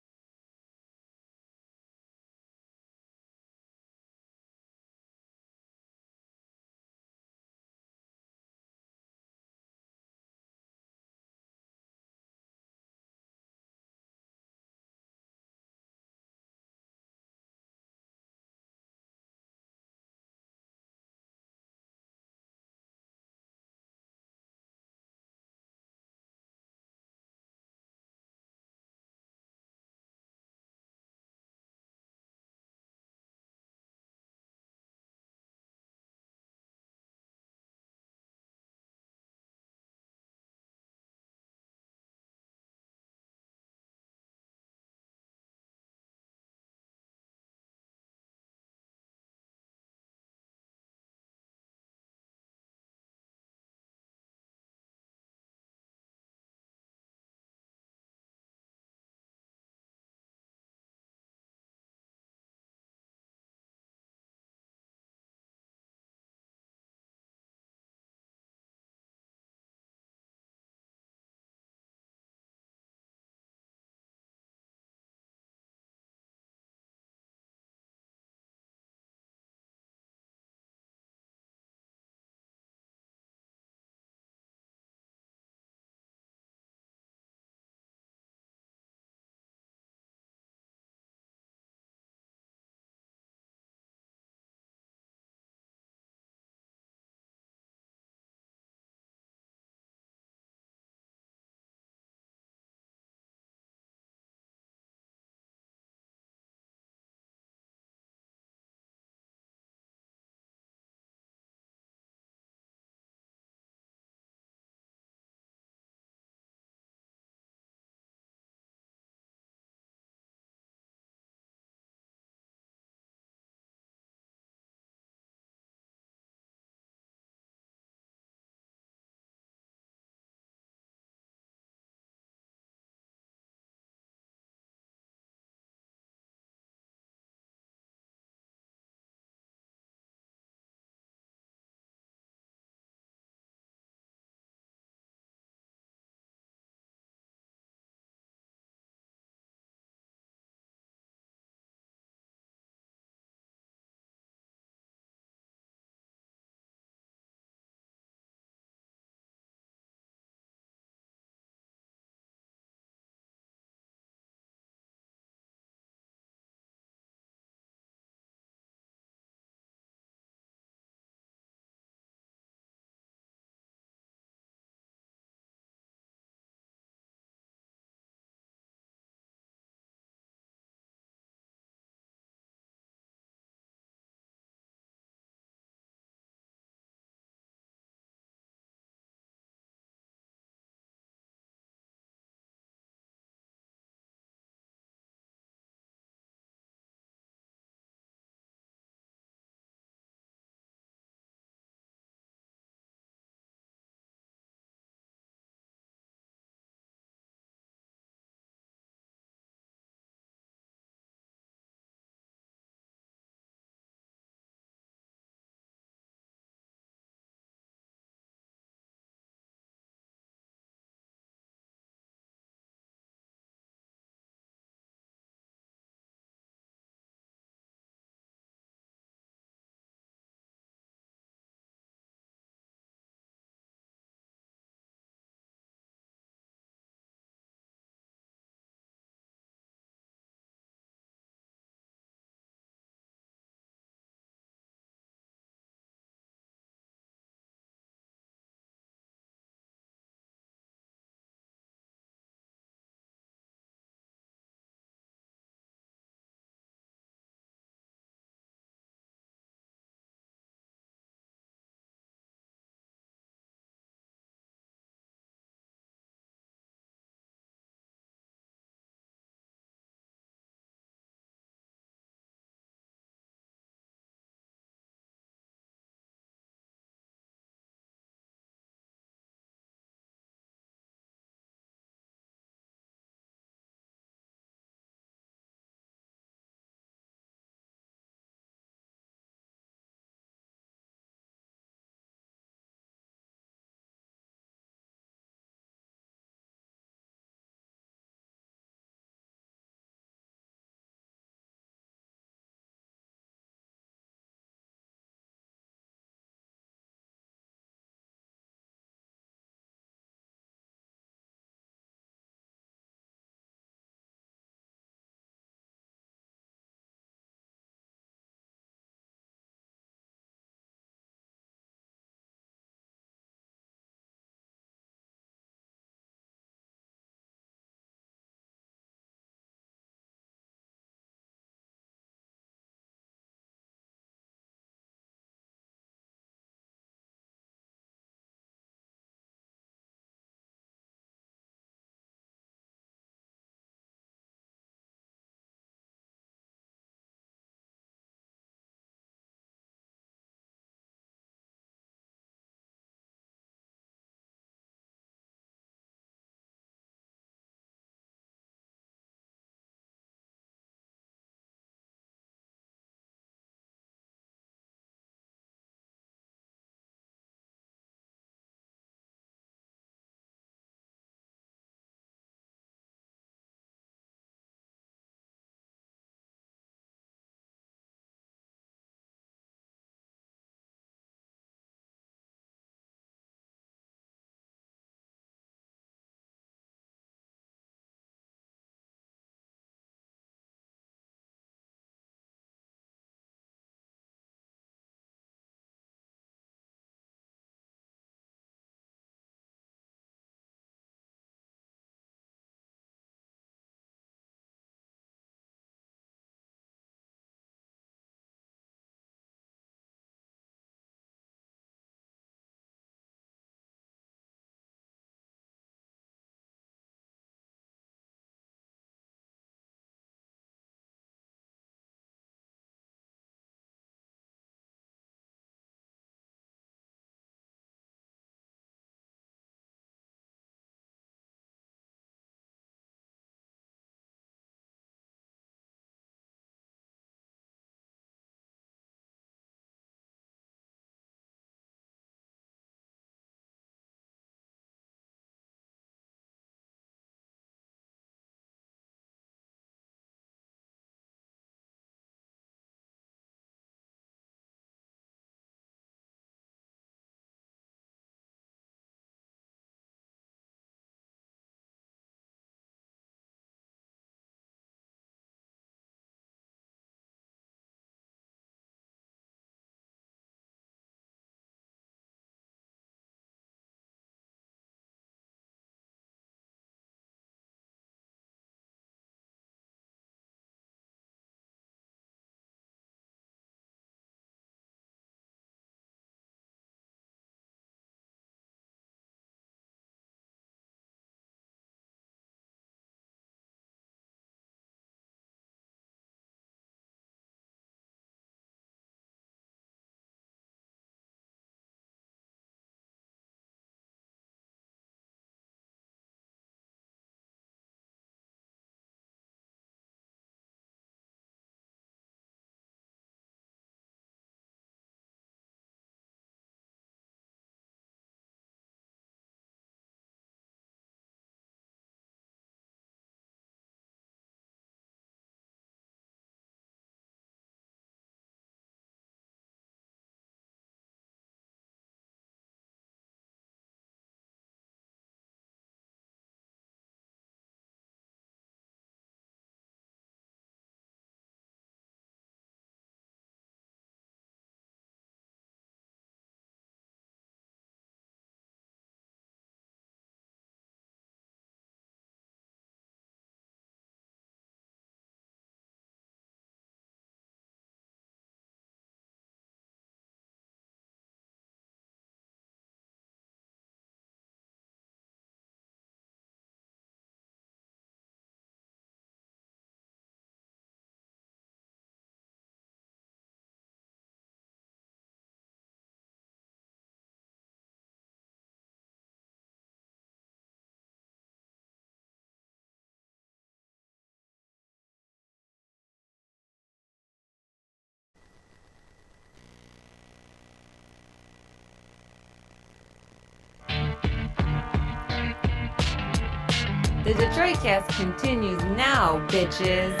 The Detroit Cast continues now, bitches.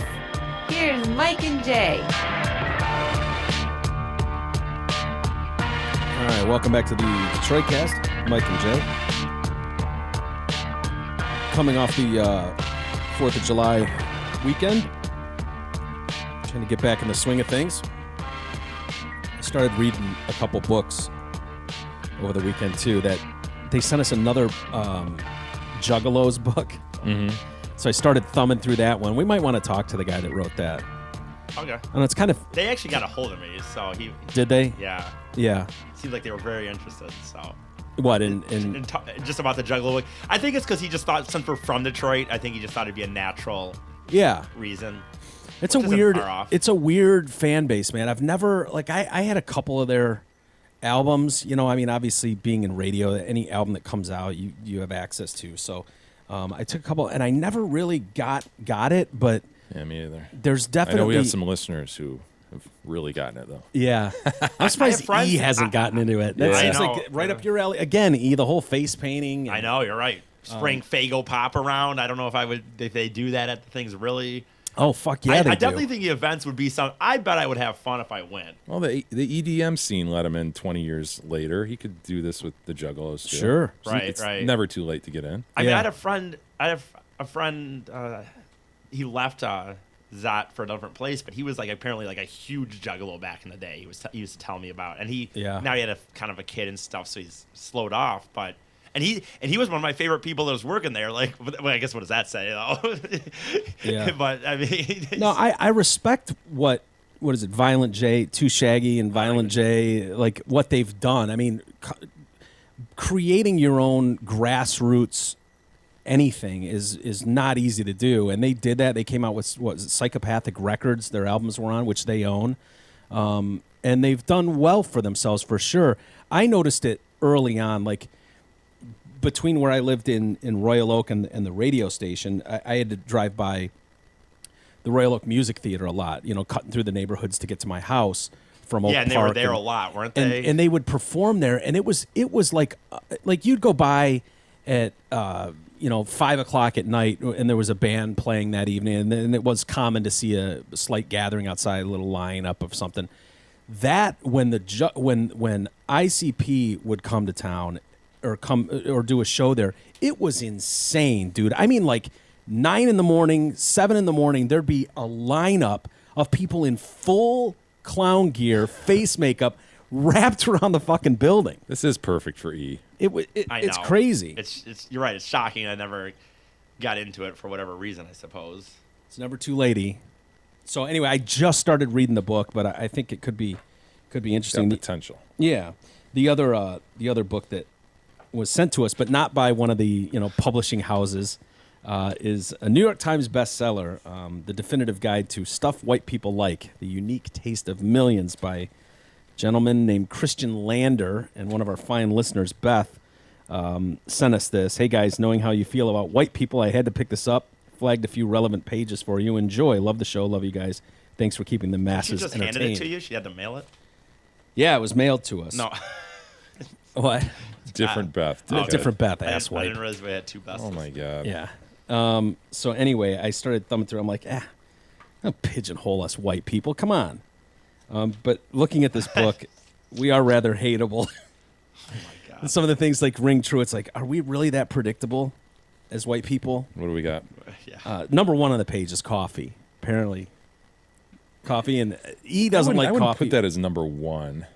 Here's Mike and Jay. All right, welcome back to the Detroit Cast. Mike and Jay. Coming off the 4th of July weekend. Trying to get back in the swing of things. I started reading a couple books over the weekend, too, that they sent us another Juggalos book. Mm-hmm. So I started thumbing through that one. We might want to talk to the guy that wrote that. Okay. And it's kind of... They actually got a hold of me, so he. Did they? Yeah. Yeah. Seemed like they were very interested. So. What, Just about the Juggalo book. I think it's because he just thought, since we're from Detroit, I think he just thought it'd be a natural Yeah. reason. It's a Which isn't weird far off. it's a weird fan base, man. I've never I had a couple of their albums, you know, I mean, obviously being in radio, any album that comes out, you have access to. So I took a couple and I never really got it, but Yeah, me either. there's I definitely know we have some listeners who have really gotten it, though. Yeah. I'm surprised friends- E hasn't gotten into it. That Yeah. seems I know. like right up your alley. Again, E, the whole face painting. I know, you're right. Spraying Fago Pop around. I don't know if they do that at the things really. Oh, fuck yeah, I they definitely do. think the events would be some. I bet I would have fun if I went. Well, the EDM scene let him in 20 years later. He could do this with the Juggalos, too. Sure. Right, It's right. never too late to get in. I mean, Yeah. I had a friend. He left Zot for a different place, but he was like apparently like a huge Juggalo back in the day. He used to tell me about, and Yeah. now he had a kind of a kid and stuff, so he's slowed off. But he was one of my favorite people that was working there. Like, well, I guess what does that say? You know? Yeah. But I mean, No, I respect what is it, Violent J, Too Shaggy and Violent J, like what they've done. I mean, creating your own grassroots anything is not easy to do, and they did that. They came out with what was it, Psychopathic Records, their albums were on, which they own, and they've done well for themselves for sure. I noticed it early on, like between where I lived in Royal Oak and the radio station. I had to drive by the Royal Oak Music Theater a lot, you know, cutting through the neighborhoods to get to my house from Oak yeah, and they Park. were there and- a lot, weren't they? and they would perform there, and it was like you'd go by at 5 o'clock at night, and there was a band playing that evening, and then it was common to see a slight gathering outside, a little lineup of something. That when when ICP would come to town or do a show there, it was insane, dude. I mean, like 9 a.m, 7 a.m, there'd be a lineup of people in full clown gear, face makeup, wrapped around the fucking building. This is perfect for E. I It's know. crazy. It's you're right. It's shocking. I never got into it for whatever reason. I suppose. It's never too late. So anyway, I just started reading the book, but I think it could be Got interesting. potential. Yeah, the other book that was sent to us, but not by one of the publishing houses, is a New York Times bestseller, The Definitive Guide to Stuff White People Like: The Unique Taste of Millions by a gentleman named Christian Lander, and one of our fine listeners, Beth, sent us this. Hey guys, knowing how you feel about white people, I had to pick this up. Flagged a few relevant pages for you. Enjoy. Love the show. Love you guys. Thanks for keeping the She masses just entertained. handed it to you. She had to mail it. Yeah, it was mailed to us. No, What? Different Beth. Oh, Okay. Different Beth, I asswipe. didn't realize we had two buses. Oh, my God. Yeah. So anyway, I started thumbing through. I'm like, don't pigeonhole us white people. Come on. But looking at this book, we are rather hateable. Oh my And some of the things like ring true. It's like, are we really that predictable as white people? What do we got? Yeah. Number one on the page is coffee. Apparently, coffee, and E doesn't I like wouldn't coffee. put that as number one.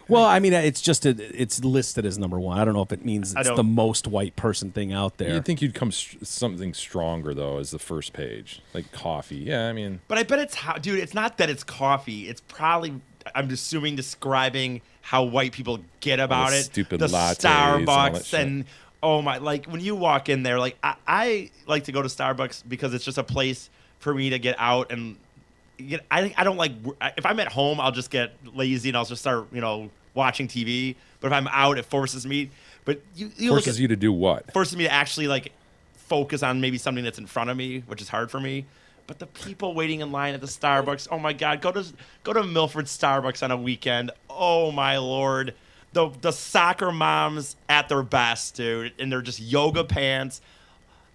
Well, I mean, it's just it's listed as number one. I don't know if it means I it's don't- the most white person thing out there. You'd think you'd come something stronger, though, as the first page. Like coffee. Yeah, I mean, But I bet it's how, dude. It's not that it's coffee. It's probably, I'm assuming, describing how white people get about the it. stupid the lattes and all that Starbucks shit. and oh my, like when you walk in there, like I like to go to Starbucks because it's just a place for me to get out and get. I don't like if I'm at home, I'll just get lazy and I'll just start watching TV. But if I'm out, it forces me. But you look forces at, you to do what? forces me to actually like focus on maybe something that's in front of me, which is hard for me. But the people waiting in line at the Starbucks, oh my God, go to Milford Starbucks on a weekend. Oh my Lord. The soccer moms at their best, dude, in their just yoga pants,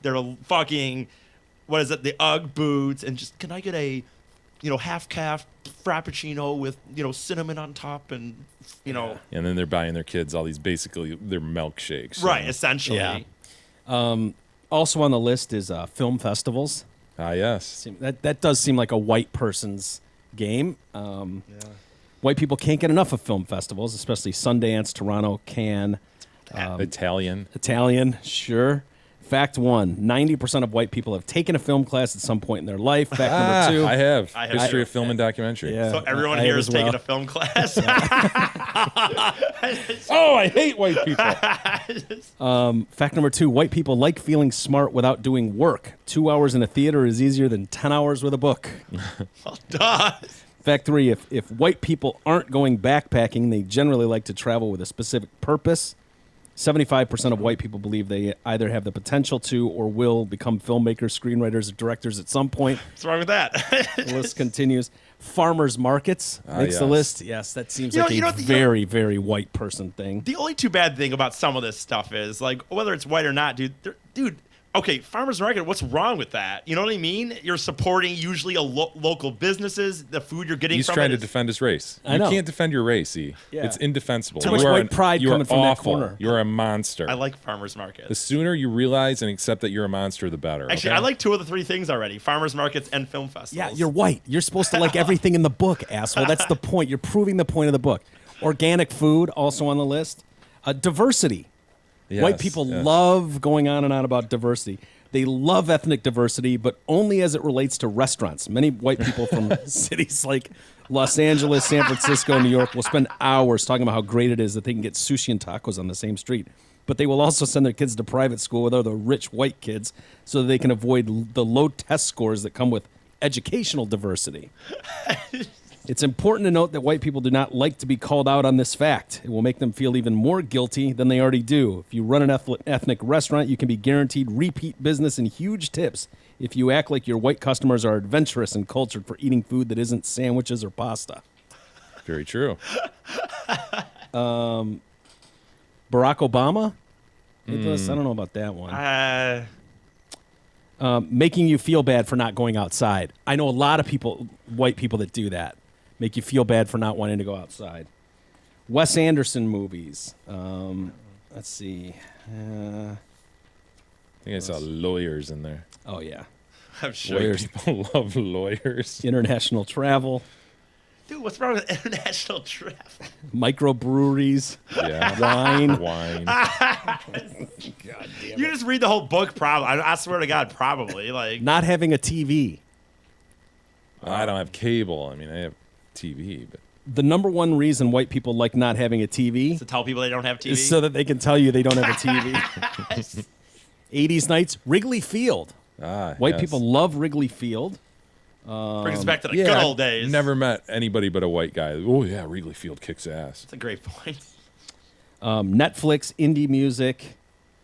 their fucking, what is it, the UGG boots, and just, can I get a, half calf frappuccino with, cinnamon on top and, And then they're buying their kids all these basically their milkshakes. right, essentially. Yeah. Also on the list is film festivals. Ah, yes. That does seem like a white person's game. White people can't get enough of film festivals, especially Sundance, Toronto, Cannes. Italian. Italian, sure. Fact 1, 90% of white people have taken a film class at some point in their life. Fact number 2. I have. I have History too. of film and documentary. Yeah. So everyone I here have is as taking well. a film class. Oh, I hate white people. Fact number 2, white people like feeling smart without doing work. 2 hours in a theater is easier than 10 hours with a book. Duh. Fact 3, if white people aren't going backpacking, they generally like to travel with a specific purpose. 75% of white people believe they either have the potential to or will become filmmakers, screenwriters, or directors at some point. What's wrong with that? The list continues. Farmers markets makes the yes. list. Yes, that seems You know- like you a know- very, very white person thing. The only too bad thing about some of this stuff is, like, whether it's white or not, dude, okay, farmers market, what's wrong with that? You know what I mean? You're supporting usually local businesses, the food you're getting He's from trying it to is- defend his race. I You know. can't defend your race, E. Yeah. It's indefensible. Too much You are white pride you are coming from that awful. corner. You're a monster. I like farmers markets. The sooner you realize and accept that you're a monster, the better. Actually, okay? I like 2 of the 3 things already: farmers markets and film Yeah, festivals. you're white. You're supposed to like everything in the book, asshole. That's the point. You're proving the point of the book. Organic food, also on the list. Diversity. White Yes, people yes. love going on and on about diversity. They love ethnic diversity, but only as it relates to restaurants. Many white people from cities like Los Angeles, San Francisco, New York will spend hours talking about how great it is that they can get sushi and tacos on the same street. But they will also send their kids to private school with other rich white kids so that they can avoid the low test scores that come with educational diversity. It's important to note that white people do not like to be called out on this fact. It will make them feel even more guilty than they already do. If you run an ethnic restaurant, you can be guaranteed repeat business and huge tips if you act like your white customers are adventurous and cultured for eating food that isn't sandwiches or pasta. Very true. Barack Obama? Nicholas, I don't know about that one. Making you feel bad for not going outside. I know a lot of people, white people, that do that. Make you feel bad for not wanting to go outside. Wes Anderson movies. Let's see. I think I saw lawyers in there. Oh, yeah. I'm sure. White people love lawyers. International travel. Dude, what's wrong with international travel? Microbreweries. Yeah. Wine. Wine. You just read the whole book, probably. I swear to God, probably. Like, Not having a TV. I don't have cable. I mean, I have TV, but The number one reason white people like not having a TV to tell people they don't have TV. is so that they can tell you they don't have a TV. 80s nights, Wrigley Field. White yes. people love Wrigley Field. Brings us back to the Yeah, good I've old days. Never met anybody but a white guy. Oh yeah, Wrigley Field kicks ass. That's a great point. Netflix, indie music,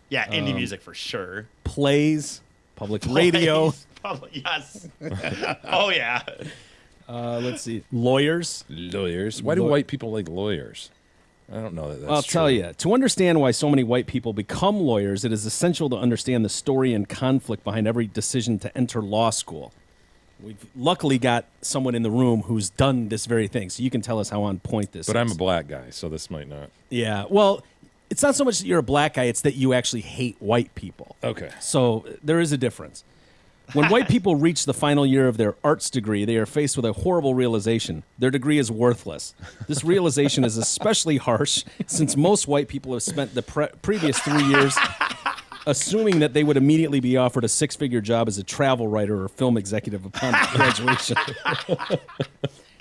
Yeah, indie music for sure. plays, public radio. Yes. Oh, yeah. Let's see. Lawyers. Lawyers. Why do white people like lawyers? I don't know that that's I'll tell true. you. To understand why so many white people become lawyers, it is essential to understand the story and conflict behind every decision to enter law school. We've luckily got someone in the room who's done this very thing, so you can tell us how on point this is. But I'm a black guy, so this might not. Yeah. Well, it's not so much that you're a black guy, it's that you actually hate white people. Okay. So there is a difference. When white people reach the final year of their arts degree, they are faced with a horrible realization. Their degree is worthless. This realization is especially harsh since most white people have spent the previous 3 years assuming that they would immediately be offered a six-figure job as a travel writer or film executive upon graduation.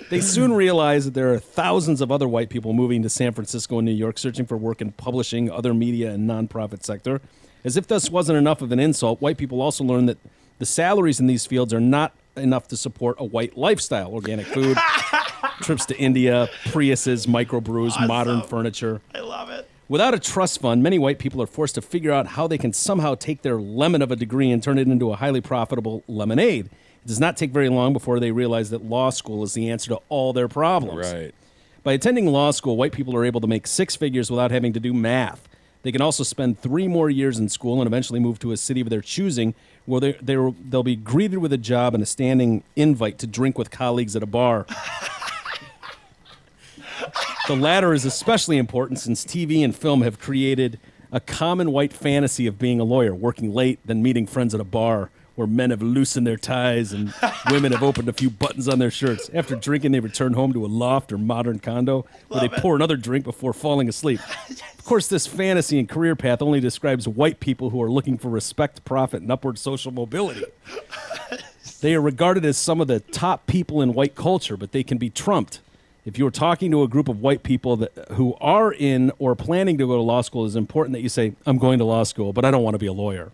They soon realize that there are thousands of other white people moving to San Francisco and New York searching for work in publishing, other media, and nonprofit sector. As if this wasn't enough of an insult, white people also learn that the salaries in these fields are not enough to support a white lifestyle. Organic food, trips to India, Priuses, microbrews, modern furniture. I love it. Without a trust fund, many white people are forced to figure out how they can somehow take their lemon of a degree and turn it into a highly profitable lemonade. It does not take very long before they realize that law school is the answer to all their problems. Right. By attending law school, white people are able to make six figures without having to do math. They can also spend 3 more years in school and eventually move to a city of their choosing where they'll be greeted with a job and a standing invite to drink with colleagues at a bar. The latter is especially important since TV and film have created a common white fantasy of being a lawyer, working late, then meeting friends at a bar where men have loosened their ties and women have opened a few buttons on their shirts. After drinking, they return home to a loft or modern condo where they pour another drink before falling asleep. Of course, this fantasy and career path only describes white people who are looking for respect, profit, and upward social mobility. They are regarded as some of the top people in white culture, but they can be trumped. If you're talking to a group of white people who are in or planning to go to law school, it's important that you say, I'm going to law school, but I don't want to be a lawyer.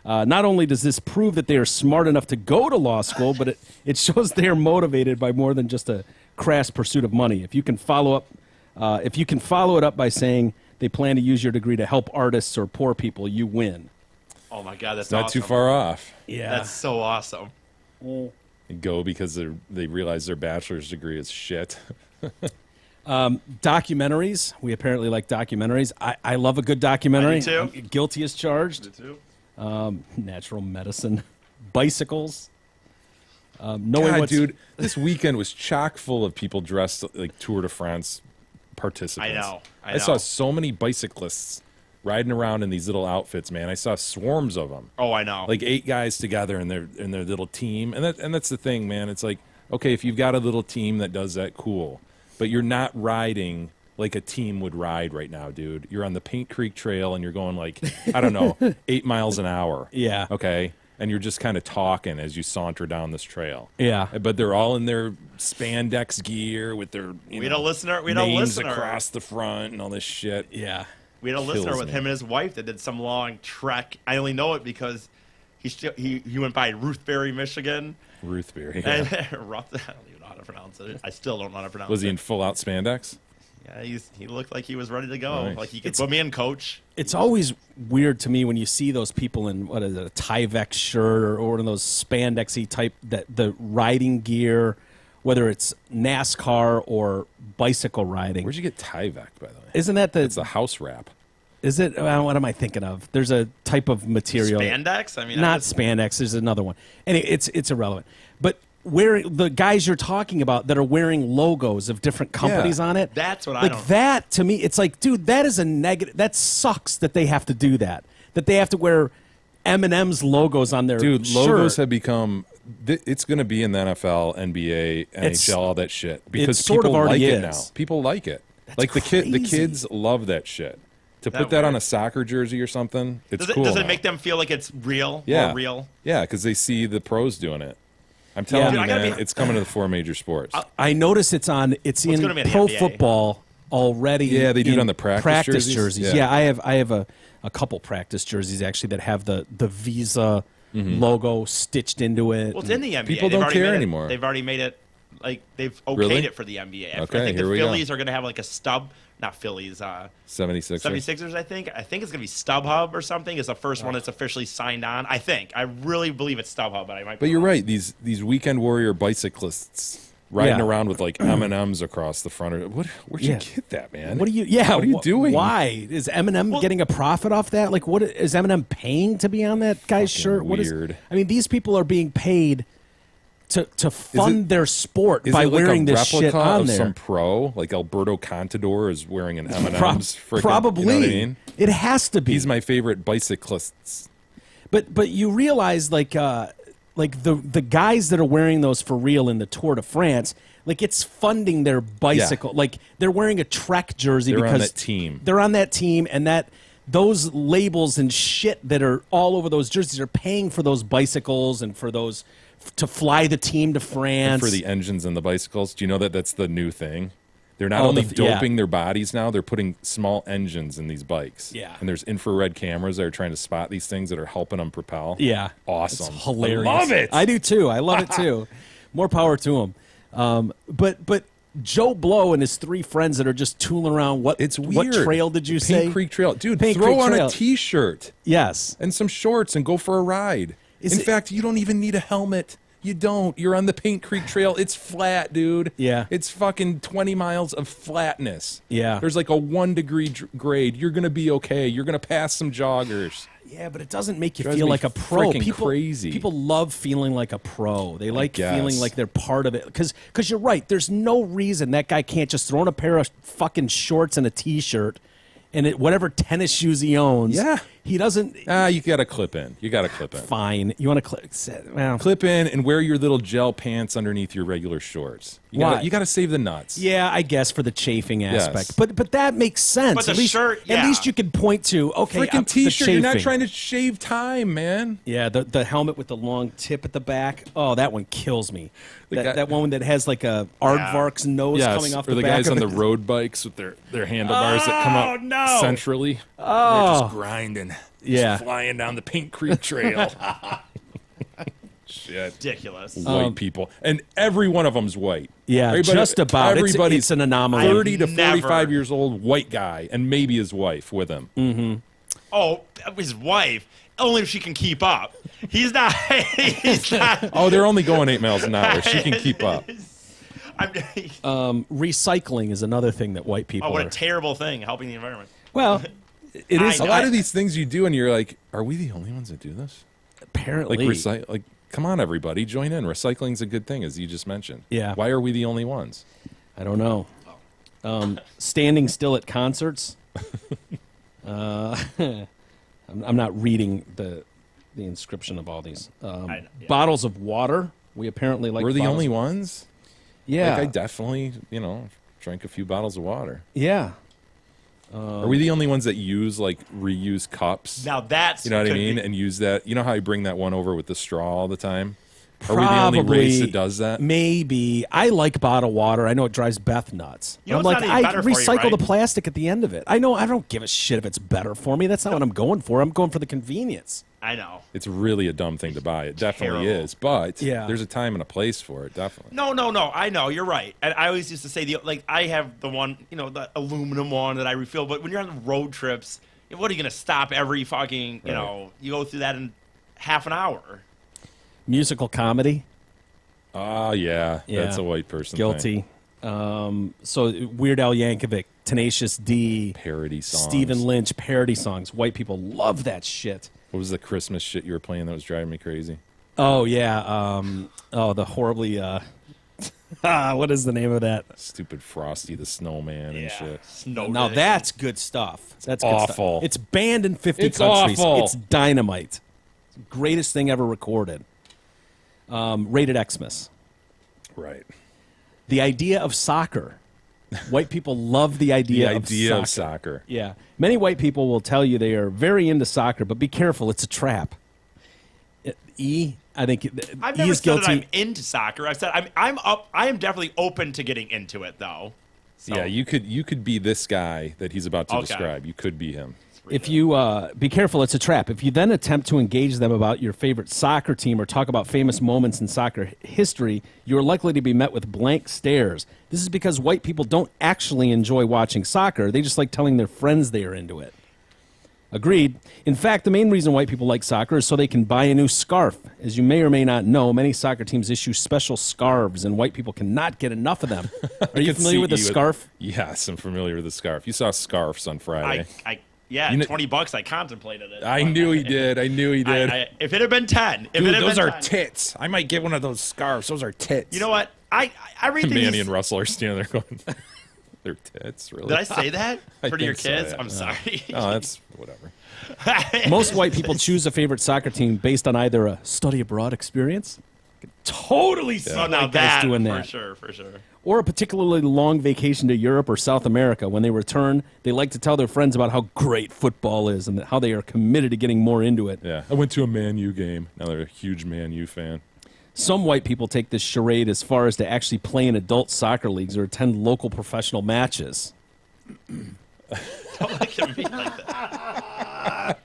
Not only does this prove that they are smart enough to go to law school, but it shows they are motivated by more than just a crass pursuit of money. If you can follow it up by saying they plan to use your degree to help artists or poor people, you win. Oh my God, that's Not awesome. too far off. Yeah, That's so awesome. They go because they realize their bachelor's degree is shit. Documentaries. We apparently like documentaries. I love a good documentary. I do too. I'm guilty as charged. Too. Natural medicine, bicycles. Knowing God, what's, dude, this weekend was chock full of people dressed like Tour de France participants. I know. I saw so many bicyclists riding around in these little outfits, man. I saw swarms of them. Oh, I know. Like 8 guys together in their little team, and that's the thing, man. It's like, okay, if you've got a little team that does that, cool, but you're not riding like a team would ride right now, dude. You're on the Paint Creek Trail and you're going like, I don't know, 8 miles an hour. Yeah. Okay. And you're just kind of talking as you saunter down this trail. Yeah. But they're all in their spandex gear with their We had a listener names across the front and all this shit. Yeah. We had a listener Kills with me. him and his wife that did some long trek. I only know it because he went by Ruthberry, Michigan. Ruthberry. And Yeah. I don't even know how to pronounce it. I still don't know how to pronounce it. Was he in full out spandex? Yeah, he looked like he was ready to go. Nice. Like he could put me in, coach. It's always weird to me when you see those people in what is it, a Tyvek shirt or one of those spandexy type the riding gear, whether it's NASCAR or bicycle riding. Where'd you get Tyvek, by the way? Isn't that It's a house wrap. Is it? What am I thinking of? There's a type of material. Spandex? I mean, Not spandex. There's another one. And it's irrelevant. But wearing the guys you're talking about that are wearing logos of different companies on it. That's what I like don't- that to me. It's like, dude, that is a negative. That sucks that they have to do that. That they have to wear M&M's logos on their Dude, shirt. logos have become. It's going to be in the NFL, NBA, NHL, all that shit because sort of people like already it is. now. People like it. That's Like the crazy. kids love that shit. To That put that on weird? a soccer jersey or something, it's Does cool. it now. make them feel like it's real? yeah. More real? Yeah, because they see the pros doing it. I'm telling Yeah. you, Dude, I gotta man, be- it's coming to the 4 major sports. I notice it's in gonna be in the pro NBA? football already. Yeah, they do it in on the practice jerseys. Yeah, Yeah. I have a couple practice jerseys actually that have the Visa logo stitched into it. Well, it's in the NBA. People They've don't already care made it- anymore. They've already made it, like, they've okayed Really? it for the NBA. Okay, I think here the we go. Phillies are going to have, like, a stub. Not Phillies. 76ers. 76ers, I think. I think it's going to be StubHub or something. Is the first one that's officially signed on. I think. I really believe it's StubHub, but I might. But you're right. These weekend warrior bicyclists riding Yeah. around with like M&Ms across the front. Where'd you Yeah. get that, man? What are you? Yeah, What are you doing? Why is Eminem getting a profit off that? Like, what is Eminem paying to be on that guy's Fucking shirt? What is? weird. I mean, these people are being paid to fund their sport Is by it like wearing a this replica shit on of there. some pro? Like Alberto Contador is wearing an M&M's. frickin', Probably, you know what I mean? it has to be. He's my favorite bicyclist. But you realize like the guys that are wearing those for real in the Tour de France, like it's funding their bicycle. Like they're wearing a Trek jersey They're on because that team. They're on that team, and that those labels and shit that are all over those jerseys are paying for those bicycles and for those to fly the team to France. For the engines and the bicycles. Do you know that that's the new thing? They're not Oh, only yeah. doping their bodies now, they're putting small engines in these bikes. Yeah. And there's infrared cameras that are trying to spot these things that are helping them propel. Yeah, Awesome. It's hilarious. I love it. I do too. I love it too. More power to him. But Joe Blow and his 3 friends that are just tooling around. What Weird. What trail did you say? Paint Creek Trail. Dude, Paint throw Creek on Trail. a T-shirt Yes. and some shorts and go for a ride. Is In it- fact, you don't even need a helmet. You don't. You're on the Paint Creek Trail. It's flat, dude. Yeah. It's fucking 20 miles of flatness. Yeah. There's like a 1 degree grade. You're going to be okay. You're going to pass some joggers. Yeah, but it doesn't make you Drives feel me like a pro. freaking crazy. People love feeling like a pro. They like guess. feeling like they're part of it. Because you're right. There's no reason that guy can't just throw in a pair of fucking shorts and a T-shirt and whatever tennis shoes he owns. Yeah. He doesn't. You got to clip in. You got to clip in. Fine. You want to clip? Well, Clip in and wear your little gel pants underneath your regular shorts. Why? You got to save the nuts. yeah, I guess for the chafing aspect. Yes. But that makes sense. But the at least, shirt, At yeah. least you can point to okay. Freaking the T-shirt. You're not chafing. trying to shave time, man. Yeah, the helmet with the long tip at the back. Oh, that one kills me. guy- That one that has like a aardvark's nose coming off or the back guys of on it. the road bikes with their handlebars that come up no. centrally. Oh. They're just grinding. Yeah. Just flying down the Paint Creek Trail. Shit. Ridiculous. White people. And every one of them's white. Yeah, just about. Everybody's It's an anomaly. 30 to Never. 45 years old white guy, and maybe his wife with him. Oh, his wife. Only if she can keep up. He's not. He's not. Oh, they're only going 8 miles an hour. She can keep up. Recycling is another thing that white people Oh, what are. a terrible thing, helping the environment. Well, it is A lot of these things you do, and you're like, are we the only ones that do this? apparently. Like, come on, everybody, join in. Recycling's a good thing, as you just mentioned. Yeah. Why are we the only ones? I don't know. Standing still at concerts. I'm not reading the inscription of all these. Yeah. Bottles of water. We apparently like. We're the bottles- only ones? Yeah. Like, I definitely, drank a few bottles of water. yeah. Are we the only ones that use, like, reuse cups? Now that's You know what I could mean? be- And use that. You know how I bring that one over with the straw all the time? Are we the only race that does that? Maybe. I like bottled water. I know it drives Beth nuts. You know I'm it's like, not any better for you, recycle the right? plastic at the end of it. I know. I don't give a shit if it's better for me. That's not what I'm going for. I'm going for the convenience. I know. It's really a dumb thing to buy. It definitely Terrible. is. But Yeah. there's a time and a place for it, definitely. No. I know you're right. And I always used to say I have the one, the aluminum one that I refill. But when you're on road trips, what are you gonna stop every fucking? You go through that in half an hour. Musical comedy. Oh, yeah. Yeah. That's a white person Guilty. So Weird Al Yankovic, Tenacious D, Parody songs. Stephen Lynch, parody songs. White people love that shit. What was the Christmas shit you were playing that was driving me crazy? Oh yeah. The horribly. What is the name of that? Stupid Frosty the Snowman and shit. Snow Now day. that's good stuff. That's good awful. Stuff. It's banned in 50 It's countries. awful. It's dynamite. Greatest thing ever recorded. Rated Xmas. Right. The idea of soccer. White people love the idea, of soccer. Yeah. Many white people will tell you they are very into soccer, but be careful, it's a trap. I think I've E never is said that guilty. I'm into soccer. I've said I'm up. I am definitely open to getting into it though. So, Yeah, you could be this guy that he's about to Okay. describe. You could be him. If you be careful, it's a trap. If you then attempt to engage them about your favorite soccer team or talk about famous moments in soccer history, you are likely to be met with blank stares. This is because white people don't actually enjoy watching soccer. They just like telling their friends they are into it. Agreed. In fact, the main reason white people like soccer is so they can buy a new scarf. As you may or may not know, many soccer teams issue special scarves, and white people cannot get enough of them. Are you could familiar see with the you scarf? Yes, I'm familiar with the scarf. You saw scarves on Friday. Yeah, You know- $20. I contemplated it. I knew he did. I knew he did. If it had been 10, if Dude, it had those been are 10, tits. I might get one of those scarves. Those are tits. You know what? I read Manny these. and Russell are standing there going, they're tits, really? Did I say that I for your think so, kids? yeah. I'm sorry. Oh, that's whatever. Most white people choose a favorite soccer team based on either a study abroad experience, totally see Oh, now white guys that doing for that, sure. or a particularly long vacation to Europe or South America. When they return, they like to tell their friends about how great football is and how they are committed to getting more into it. Yeah. I went to a Man U game. Now they're a huge Man U fan. Some white people take this charade as far as to actually play in adult soccer leagues or attend local professional matches. Don't look at me like that.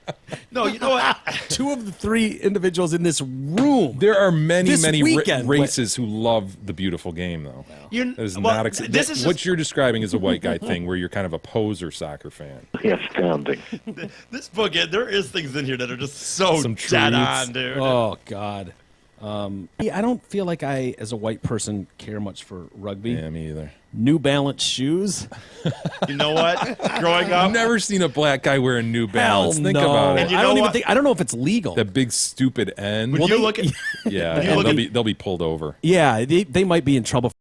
No, you know what? Two of the three individuals in this room. There are many, This many weekend, races who love the beautiful game, though. You- That is well, not this is what just- you're describing is a white guy thing where you're kind of a poser soccer fan. Astounding. This book, there is things in here that are just so Some dead truths. on, dude. Oh, God. Yeah, I don't feel like I, as a white person, care much for rugby. Yeah, me either. New Balance shoes. You know what? Growing up, I've never seen a black guy wearing New Balance. Hell Think no. about it. And you I know don't even what? think. I don't know if it's legal. That big stupid N. Would you look at Yeah, Would you and look they'll be pulled over. Yeah, they might be in trouble